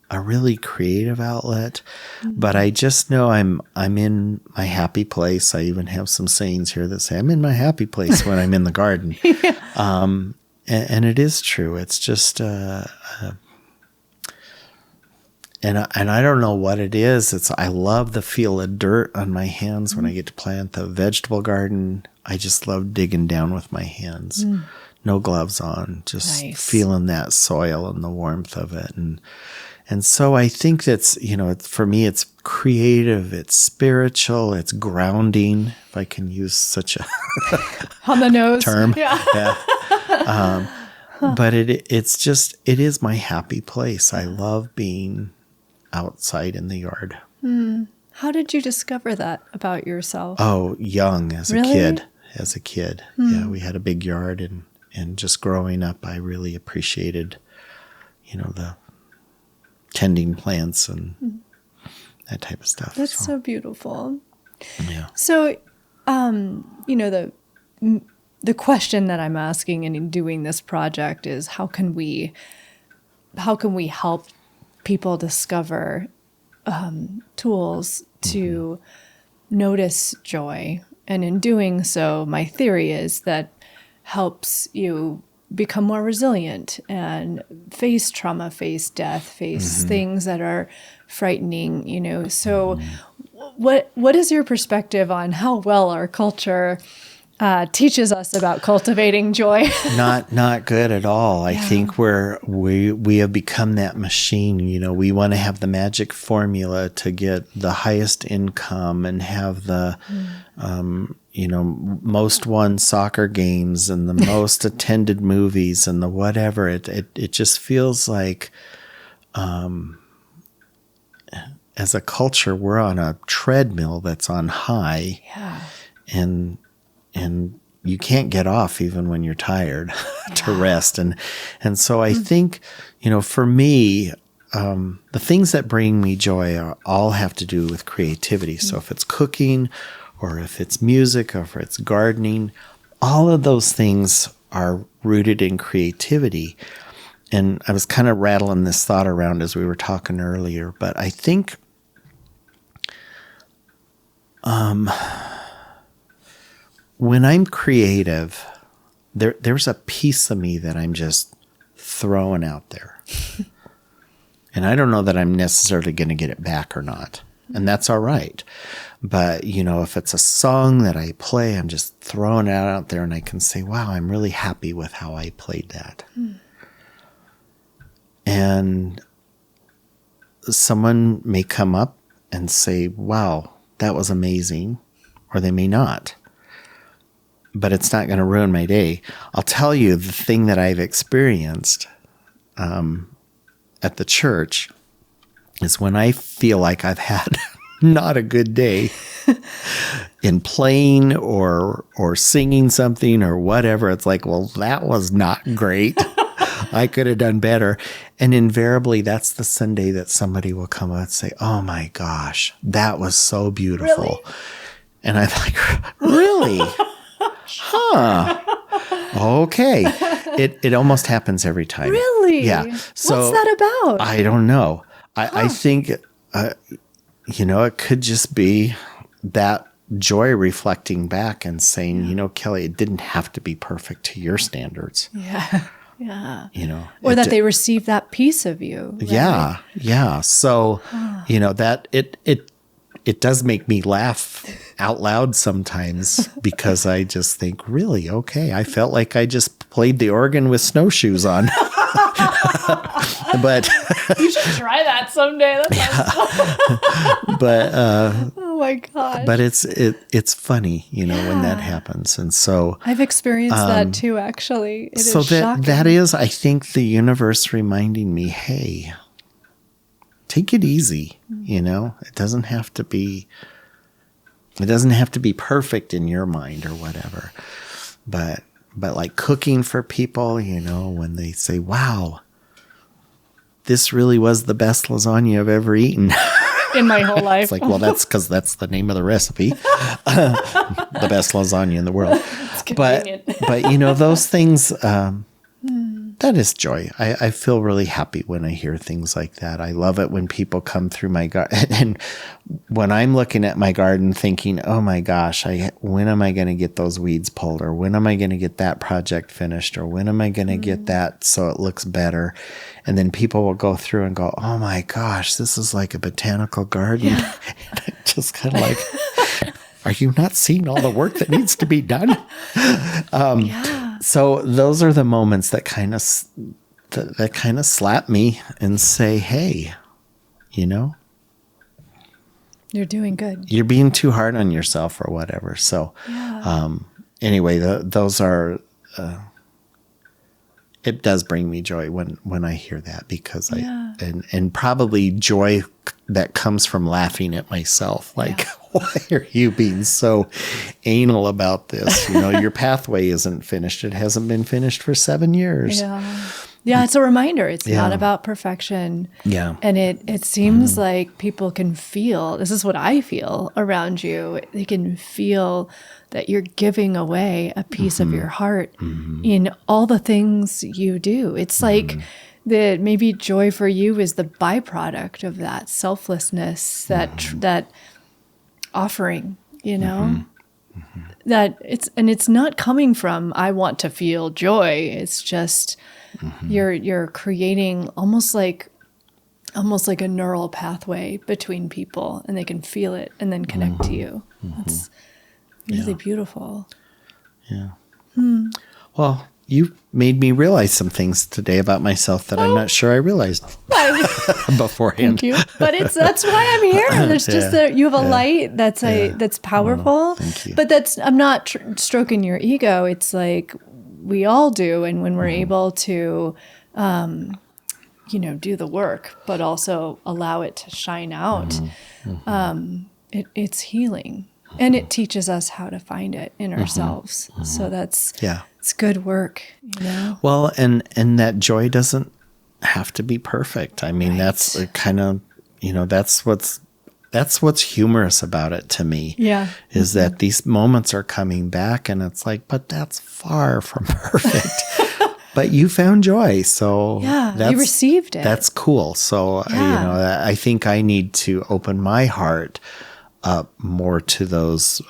a really creative outlet. But I just know I'm in my happy place. I even have some sayings here that say I'm in my happy place when I'm in the garden. And it is true. It's just, and I don't know what it is. I love the feel of dirt on my hands when I get to plant the vegetable garden. I just love digging down with my hands. No gloves on, just feeling that soil and the warmth of it. And so I think that's, for me, it's creative, it's spiritual, it's grounding, if I can use such a on the nose term. Yeah. But it is my happy place. I love being outside in the yard. How did you discover that about yourself? Oh, young, as a kid. Yeah, we had a big yard, and just growing up, I really appreciated, the tending plants and that type of stuff. That's so beautiful. Yeah. So, the question that I'm asking in doing this project is how can we help people discover tools to notice joy. And in doing so, my theory is that helps you become more resilient and face trauma, face death, face things that are frightening, you know. So what is your perspective on how well our culture teaches us about cultivating joy? Not good at all. I think we have become that machine. You know, we want to have the magic formula to get the highest income and have the, you know, most won soccer games and the most attended movies and the whatever. It just feels like, as a culture, we're on a treadmill that's on high. Yeah. And you can't get off even when you're tired to rest. And so I think, you know, for me, the things that bring me joy all have to do with creativity. So if it's cooking or if it's music or if it's gardening, all of those things are rooted in creativity. And I was kind of rattling this thought around as we were talking earlier, but I think when I'm creative, there's a piece of me that I'm just throwing out there. And I don't know that I'm necessarily going to get it back or not. And that's all right. But, you know, if it's a song that I play, I'm just throwing it out there and I can say, wow, I'm really happy with how I played that. And someone may come up and say, wow, that was amazing. Or they may not. But it's not going to ruin my day. I'll tell you the thing that I've experienced at the church is when I feel like I've had not a good day in playing or singing something or whatever. It's like, well, that was not great. I could have done better. And invariably, that's the Sunday that somebody will come up and say, oh my gosh, that was so beautiful. Really? And I'm like, really? Huh. Okay. It almost happens every time. Really? Yeah. So what's that about? I don't know. I think, you know, it could just be that joy reflecting back and saying, you know, Kelly, it didn't have to be perfect to your standards. Yeah. Yeah. You know, or that they receive that piece of you. Right? Yeah. Yeah. So, you know, that it does make me laugh out loud sometimes because I just think, really, okay, I felt like I just played the organ with snowshoes on. But you should try that someday. But oh my gosh. But it's funny, you know, when that happens. And so I've experienced that too, actually. It so is shocking. that is, I think, the universe reminding me, hey, take it easy. You know, it doesn't have to be perfect in your mind or whatever. But like cooking for people, you know, when they say, wow, this really was the best lasagna I've ever eaten. In my whole life. It's like, well, that's because that's the name of the recipe. The best lasagna in the world. It's convenient. But you know, those things, that is joy. I feel really happy when I hear things like that. I love it when people come through my garden. And when I'm looking at my garden thinking, oh my gosh, when am I going to get those weeds pulled? Or when am I going to get that project finished? Or when am I going to get that so it looks better? And then people will go through and go, oh my gosh, this is like a botanical garden. Yeah. And I'm just kind of like, are you not seeing all the work that needs to be done? So those are the moments that kind of slap me and say, hey, you know, you're doing good. You're being too hard on yourself or whatever. So anyway, those are, it does bring me joy when I hear that because and probably joy that comes from laughing at myself. Like, why are you being so anal about this? You know, your pathway isn't finished. It hasn't been finished for 7 years. Yeah, it's a reminder. It's not about perfection. Yeah. And it seems like people can feel, this is what I feel around you. They can feel that you're giving away a piece of your heart in all the things you do. It's like that maybe joy for you is the byproduct of that selflessness, that offering, you know, that it's not coming from, I want to feel joy. It's just, you're creating almost like a neural pathway between people, and they can feel it and then connect to you. That's really beautiful. Yeah. Well, you made me realize some things today about myself that I'm not sure I realized beforehand. Thank you. But that's why I'm here. There's just that you have a light that's powerful. Thank you. But I'm not stroking your ego. It's like we all do, and when we're able to do the work, but also allow it to shine out, it's healing. And it teaches us how to find it in ourselves. So it's good work, you know? Well, and that joy doesn't have to be perfect. I mean, that's kind of, that's what's humorous about it to me. Yeah. Is that these moments are coming back, and it's like, but that's far from perfect. But you found joy. So you received it. That's cool. So, I think I need to open my heart up more to those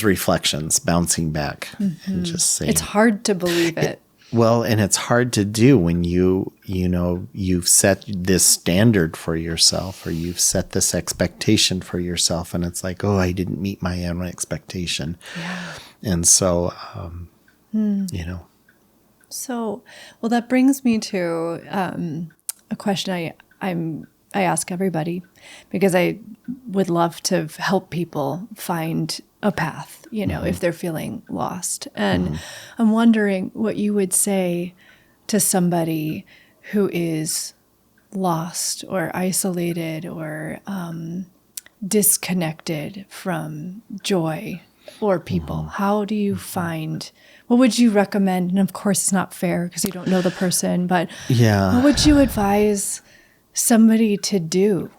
reflections bouncing back and just saying, it's hard to believe it. Well, and it's hard to do when you've set this standard for yourself, or you've set this expectation for yourself, and it's like, oh, I didn't meet my own expectation. Yeah. And so, So, well, that brings me to a question I ask everybody, because I would love to help people find a path, if they're feeling lost. And I'm wondering what you would say to somebody who is lost or isolated or disconnected from joy or people. How do you what would you recommend? And of course, it's not fair because you don't know the person, but what would you advise somebody to do,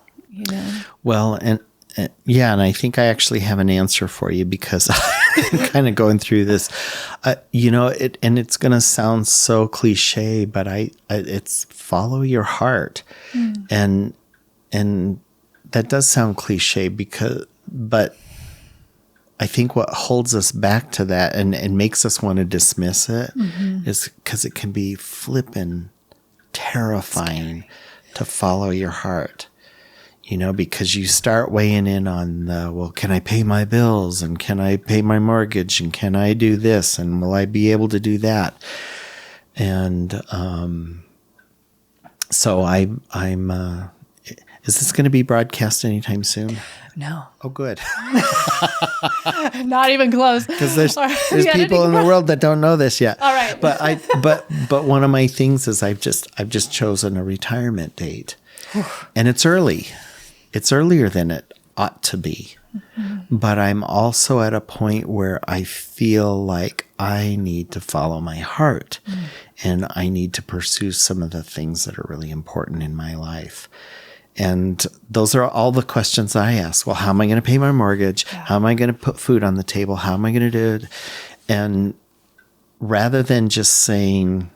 Well, and I think I actually have an answer for you, because I'm kind of going through this, and it's going to sound so cliche, but it's follow your heart. And that does sound cliche but I think what holds us back to that and makes us want to dismiss it is because it can be flippin' terrifying to follow your heart, because you start weighing in on can I pay my bills, and can I pay my mortgage, and can I do this, and will I be able to do that? And so I'm is this going to be broadcast anytime soon? No. Oh, good. Not even close. Because there's people in the world that don't know this yet. All right. But one of my things is I've just chosen a retirement date, and it's early. It's earlier than it ought to be. But I'm also at a point where I feel like I need to follow my heart, and I need to pursue some of the things that are really important in my life. And those are all the questions I ask. Well, how am I going to pay my mortgage? Yeah. How am I going to put food on the table? How am I going to do it? And rather than just saying,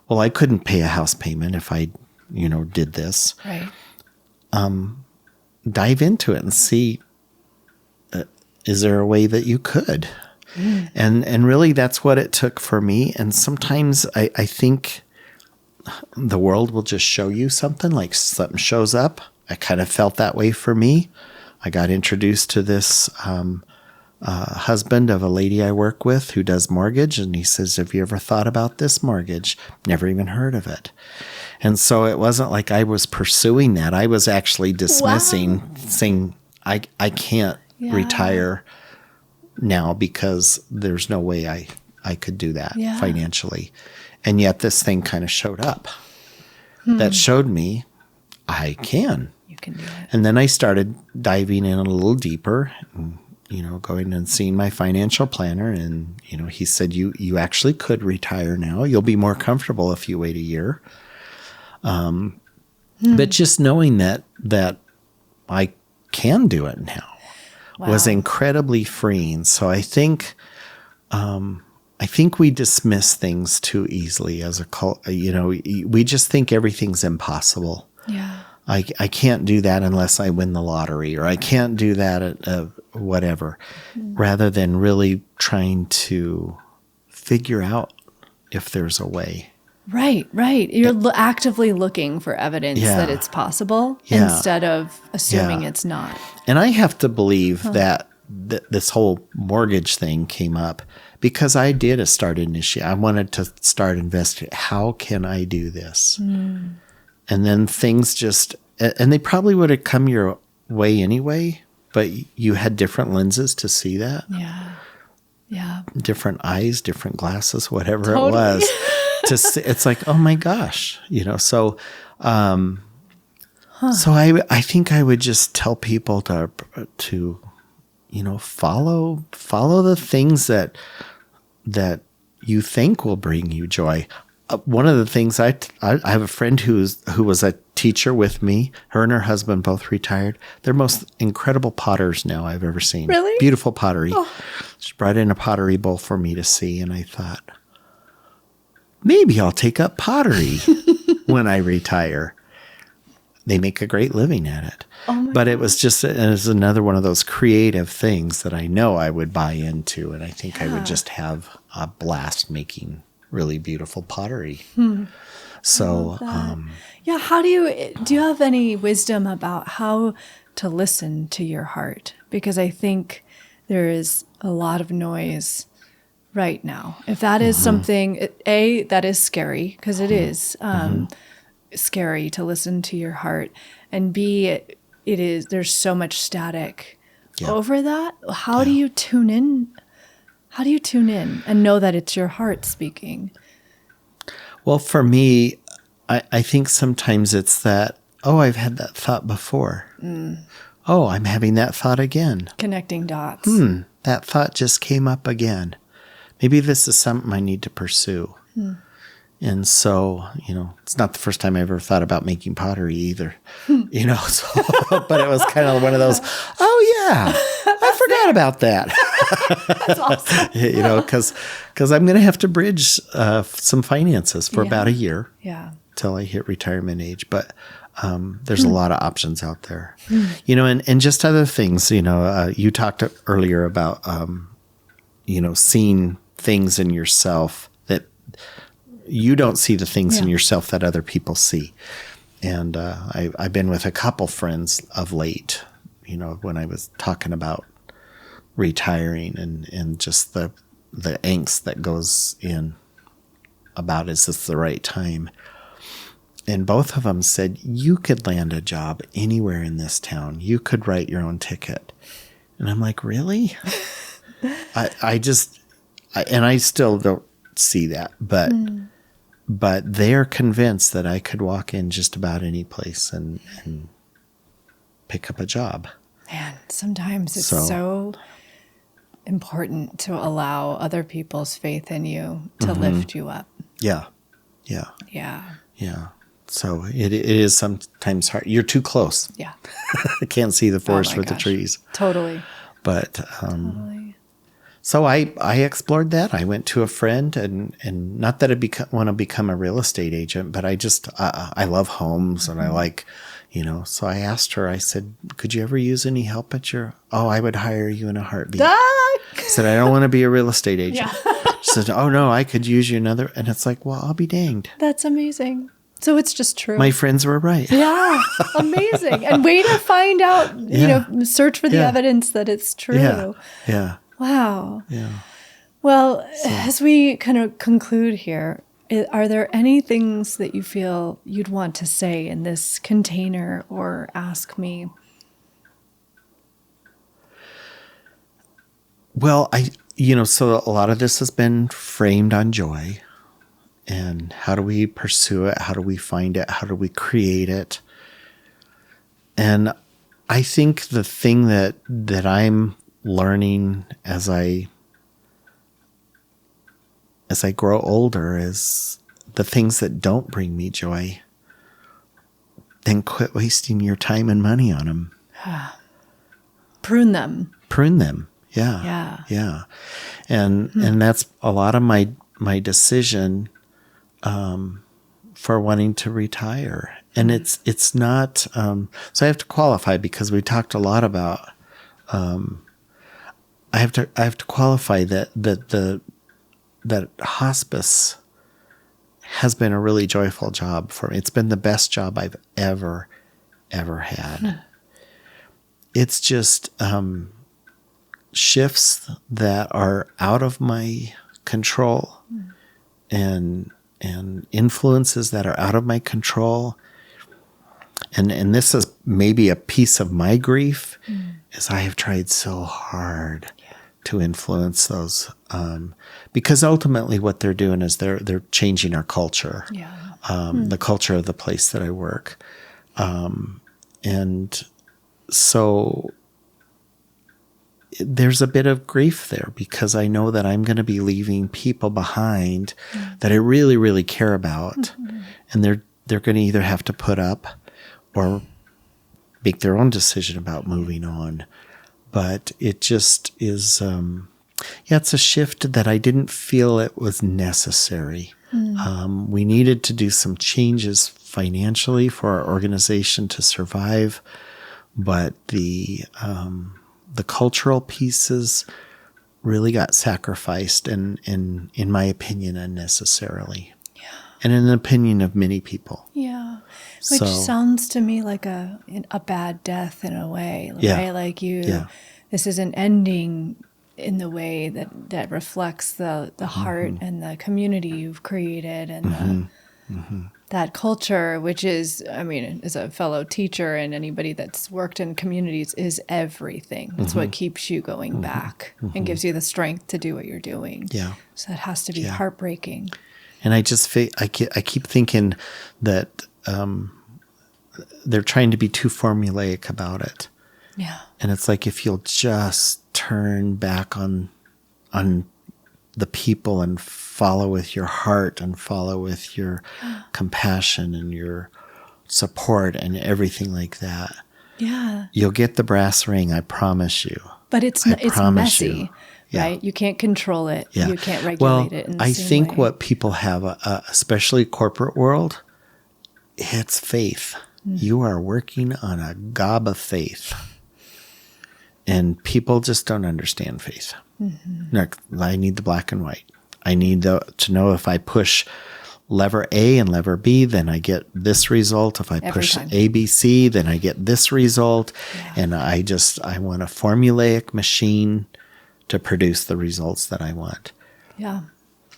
well, I couldn't pay a house payment if I, did this. Right. Dive into it and see, is there a way that you could? And really that's what it took for me. And sometimes I think the world will just show you something, like something shows up. I kind of felt that way for me. I got introduced to this husband of a lady I work with who does mortgage. And he says, have you ever thought about this mortgage? Never even heard of it. And so it wasn't like I was pursuing that. I was actually dismissing, saying, I can't retire now because there's no way I could do that financially. And yet this thing kind of showed up. That showed me I can. You can do it. And then I started diving in a little deeper, and, going and seeing my financial planner. And, he said, you actually could retire now. You'll be more comfortable if you wait a year. But just knowing that I can do it now was incredibly freeing. So I think I think we dismiss things too easily as a cult. We just think everything's impossible. Yeah. I can't do that unless I win the lottery, or I can't do that at whatever, rather than really trying to figure out if there's a way. Right. You're actively looking for evidence that it's possible instead of assuming it's not. And I have to believe that this whole mortgage thing came up because I did start initiating. I wanted to start investigating. How can I do this? And then things just, and they probably would have come your way anyway, but you had different lenses to see that. Yeah. Different eyes, different glasses, whatever it was. It's like, oh my gosh, so, so I think I would just tell people to follow the things that you think will bring you joy. One of the things I have a friend who was a teacher with me. Her and her husband both retired. They're most incredible potters now I've ever seen. Really? Beautiful pottery. Oh. She brought in a pottery bowl for me to see, and I thought, maybe I'll take up pottery when I retire. They make a great living at it. But it was another one of those creative things that I know I would buy into, and I think I would just have a blast making really beautiful pottery. So, how do you have any wisdom about how to listen to your heart? Because I think there is a lot of noise right now. If that is something, that is scary, because it is scary to listen to your heart, and B, there's so much static over that. How do you tune in? How do you tune in and know that it's your heart speaking? Well, for me, I think sometimes it's that, I've had that thought before. Oh, I'm having that thought again. Connecting dots. That thought just came up again. Maybe this is something I need to pursue. And so, it's not the first time I ever thought about making pottery either, but it was kind of one of those, I forgot about that. That's awesome. Because I'm going to have to bridge some finances for about a year till I hit retirement age. But there's a lot of options out there, and just other things, you talked earlier about, seeing things in yourself that you don't see, the things in yourself that other people see. And I've been with a couple friends of late, when I was talking about retiring and just the angst that goes in about, is this the right time? And both of them said, you could land a job anywhere in this town. You could write your own ticket. And I'm like, really? I still don't see that, but they're convinced that I could walk in just about any place and pick up a job. Man, sometimes it's so important to allow other people's faith in you to lift you up. Yeah. So it is sometimes hard. You're too close. Yeah. I can't see the forest for the trees. Totally. But so I explored that. I went to a friend, and not that I want to become a real estate agent, but I love homes, and I like, so I asked her, I said, could you ever use any help at I would hire you in a heartbeat. I said, I don't want to be a real estate agent. She said, oh no, I could use you another. And it's like, well, I'll be danged. That's amazing. So it's just true. My friends were right. Yeah. Amazing. And way to find out, search for the evidence that it's true. Yeah. Wow. Yeah. Well, as we kind of conclude here, are there any things that you feel you'd want to say in this container or ask me? Well, so a lot of this has been framed on joy. And how do we pursue it? How do we find it? How do we create it? And I think the thing that I'm learning as I grow older is the things that don't bring me joy, then quit wasting your time and money on them. Prune them. Yeah. Yeah. Yeah. And that's a lot of my decision for wanting to retire. And it's not so I have to qualify, because we talked a lot about I have to qualify that hospice has been a really joyful job for me. It's been the best job I've ever had. It's just shifts that are out of my control and influences that are out of my control. And this is maybe a piece of my grief, is I have tried so hard to influence those, because ultimately what they're doing is they're changing our culture, the culture of the place that I work, and so there's a bit of grief there, because I know that I'm going to be leaving people behind that I really, really care about, and they're going to either have to put up or make their own decision about moving on. But it just is, it's a shift that I didn't feel it was necessary. We needed to do some changes financially for our organization to survive, but the cultural pieces really got sacrificed, and in my opinion, unnecessarily. Yeah. And in the opinion of many people. Yeah. Which sounds to me like a bad death in a way, right? Like this is an ending in the way that reflects the heart and the community you've created, and that culture, which is, I mean, as a fellow teacher and anybody that's worked in communities, is everything. It's what keeps you going back and gives you the strength to do what you're doing. Yeah. So it has to be heartbreaking. And I just I keep thinking that they're trying to be too formulaic about it. Yeah. And it's like, if you'll just turn back on the people and follow with your heart and follow with your compassion and your support and everything like that. Yeah. You'll get the brass ring, I promise you. But it's messy, right? You can't control it. Yeah. You can't regulate it in the same way. What people have, especially corporate world, it's faith. You are working on a gob of faith. And people just don't understand faith. I need the black and white. I need to know if I push lever A and lever B, then I get this result. If I push A, B, C, then I get this result. Yeah. And I want a formulaic machine to produce the results that I want. Yeah.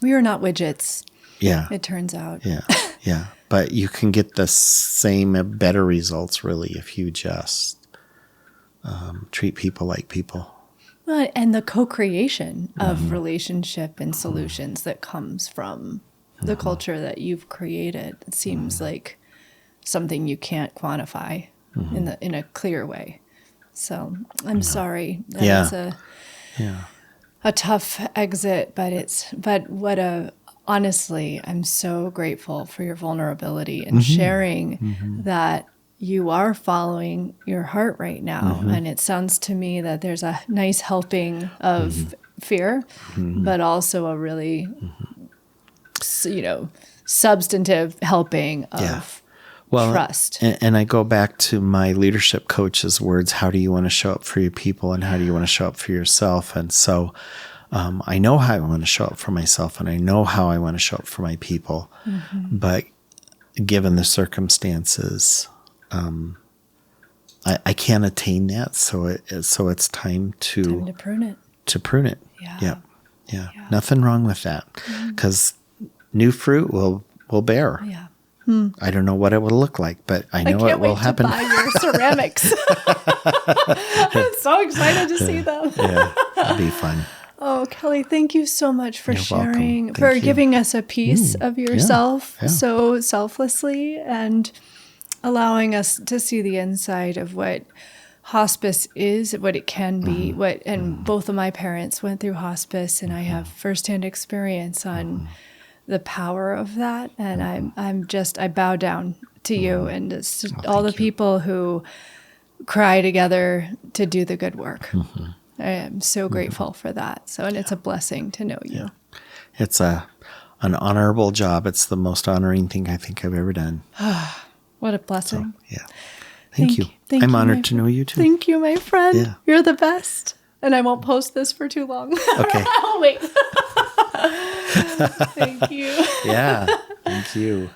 We are not widgets. Yeah. It turns out. Yeah. Yeah. But you can get the same, better results, really, if you just treat people like people. Well, and the co-creation of relationship and solutions that comes from the culture that you've created. It seems like something you can't quantify in a clear way. So I'm sorry. That is a tough exit, but honestly, I'm so grateful for your vulnerability and sharing that you are following your heart right now. And it sounds to me that there's a nice helping of fear, but also a really, substantive helping of trust. And I go back to my leadership coach's words, how do you want to show up for your people and how do you want to show up for yourself? And so I know how I want to show up for myself and I know how I want to show up for my people. But given the circumstances, I can't attain that. So it's time to prune it. To prune it. Yeah. Nothing wrong with that, because new fruit will bear. Yeah. I don't know what it will look like, but I know it will happen. I can't wait to buy your ceramics. I'm so excited to see them. Yeah, it'll be fun. Oh, Kelly, thank you so much for sharing, for giving us a piece of yourself so selflessly, and allowing us to see the inside of what hospice is, what it can be, and both of my parents went through hospice, and I have firsthand experience on the power of that. And I bow down to you and all the people who cry together to do the good work. I am so grateful for that. So, and it's a blessing to know you. It's an honorable job. It's the most honoring thing I think I've ever done. What a blessing. So, yeah. Thank you. Thank I'm you, honored to know you too. Thank you, my friend. Yeah. You're the best. And I won't post this for too long. Okay. Oh, wait. Thank you. Yeah. Thank you.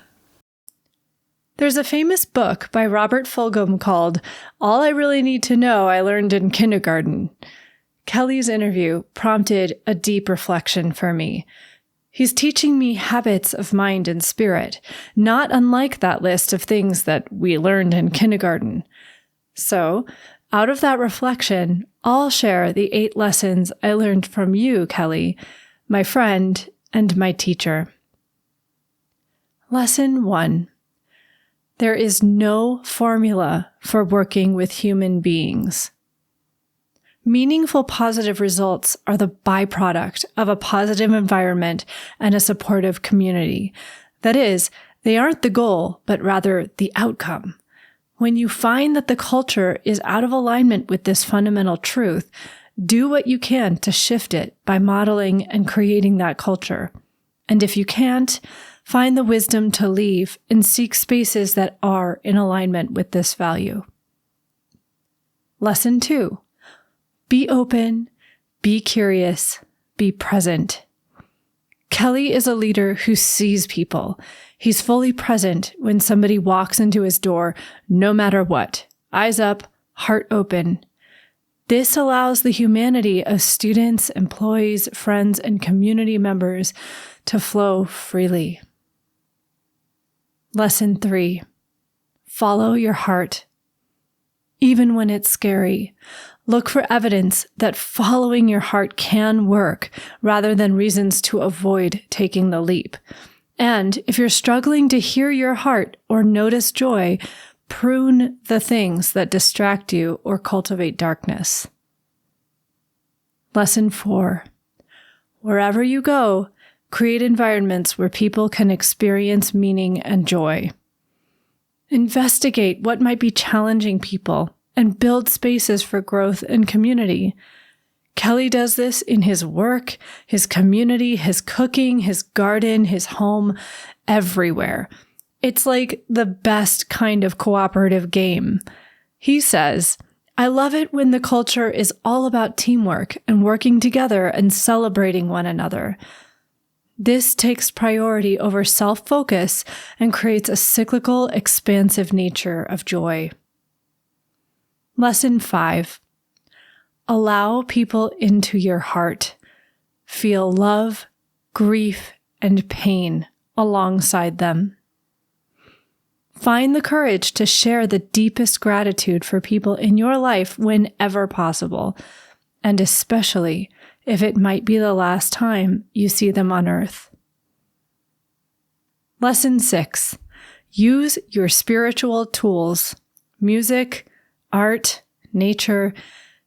There's a famous book by Robert Fulghum called All I Really Need to Know I Learned in Kindergarten. Kelly's interview prompted a deep reflection for me. He's teaching me habits of mind and spirit, not unlike that list of things that we learned in kindergarten. So, out of that reflection, I'll share the 8 lessons I learned from you, Kelly, my friend and my teacher. Lesson 1. There is no formula for working with human beings. Meaningful positive results are the byproduct of a positive environment and a supportive community. That is, they aren't the goal, but rather the outcome. When you find that the culture is out of alignment with this fundamental truth, do what you can to shift it by modeling and creating that culture. And if you can't, find the wisdom to leave and seek spaces that are in alignment with this value. Lesson 2. Be open, be curious, be present. Kelly is a leader who sees people. He's fully present when somebody walks into his door, no matter what. Eyes up, heart open. This allows the humanity of students, employees, friends, and community members to flow freely. Lesson 3. Follow your heart. Even when it's scary, look for evidence that following your heart can work rather than reasons to avoid taking the leap. And if you're struggling to hear your heart or notice joy, prune the things that distract you or cultivate darkness. Lesson 4. Wherever you go, create environments where people can experience meaning and joy. Investigate what might be challenging people and build spaces for growth and community. Kelly does this in his work, his community, his cooking, his garden, his home, everywhere. It's like the best kind of cooperative game. He says, I love it when the culture is all about teamwork and working together and celebrating one another. This takes priority over self-focus and creates a cyclical, expansive nature of joy. Lesson 5. Allow people into your heart. Feel love, grief, and pain alongside them. Find the courage to share the deepest gratitude for people in your life whenever possible, and especially if it might be the last time you see them on earth. Lesson 6. Use your spiritual tools, music, art, nature,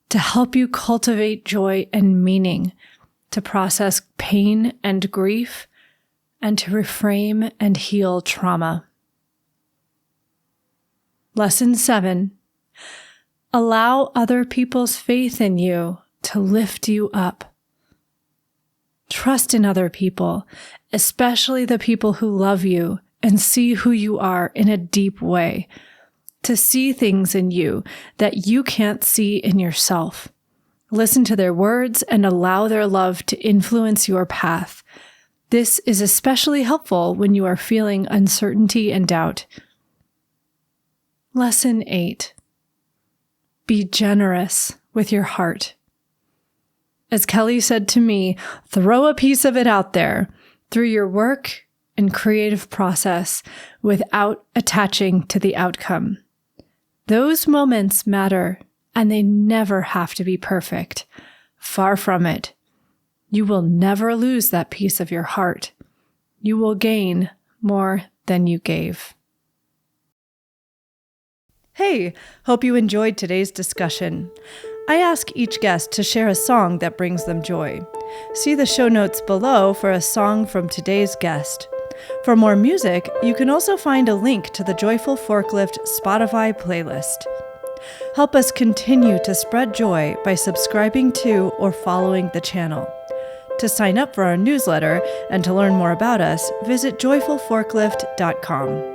to help you cultivate joy and meaning, to process pain and grief, and to reframe and heal trauma. Lesson 7. Allow other people's faith in you to lift you up. Trust in other people, especially the people who love you and see who you are in a deep way, to see things in you that you can't see in yourself. Listen to their words and allow their love to influence your path. This is especially helpful when you are feeling uncertainty and doubt. Lesson 8. Be generous with your heart. As Kelly said to me, throw a piece of it out there through your work and creative process without attaching to the outcome. Those moments matter, and they never have to be perfect. Far from it. You will never lose that piece of your heart. You will gain more than you gave. Hey, hope you enjoyed today's discussion. I ask each guest to share a song that brings them joy. See the show notes below for a song from today's guest. For more music, you can also find a link to the Joyful Forklift Spotify playlist. Help us continue to spread joy by subscribing to or following the channel. To sign up for our newsletter and to learn more about us, visit joyfulforklift.com.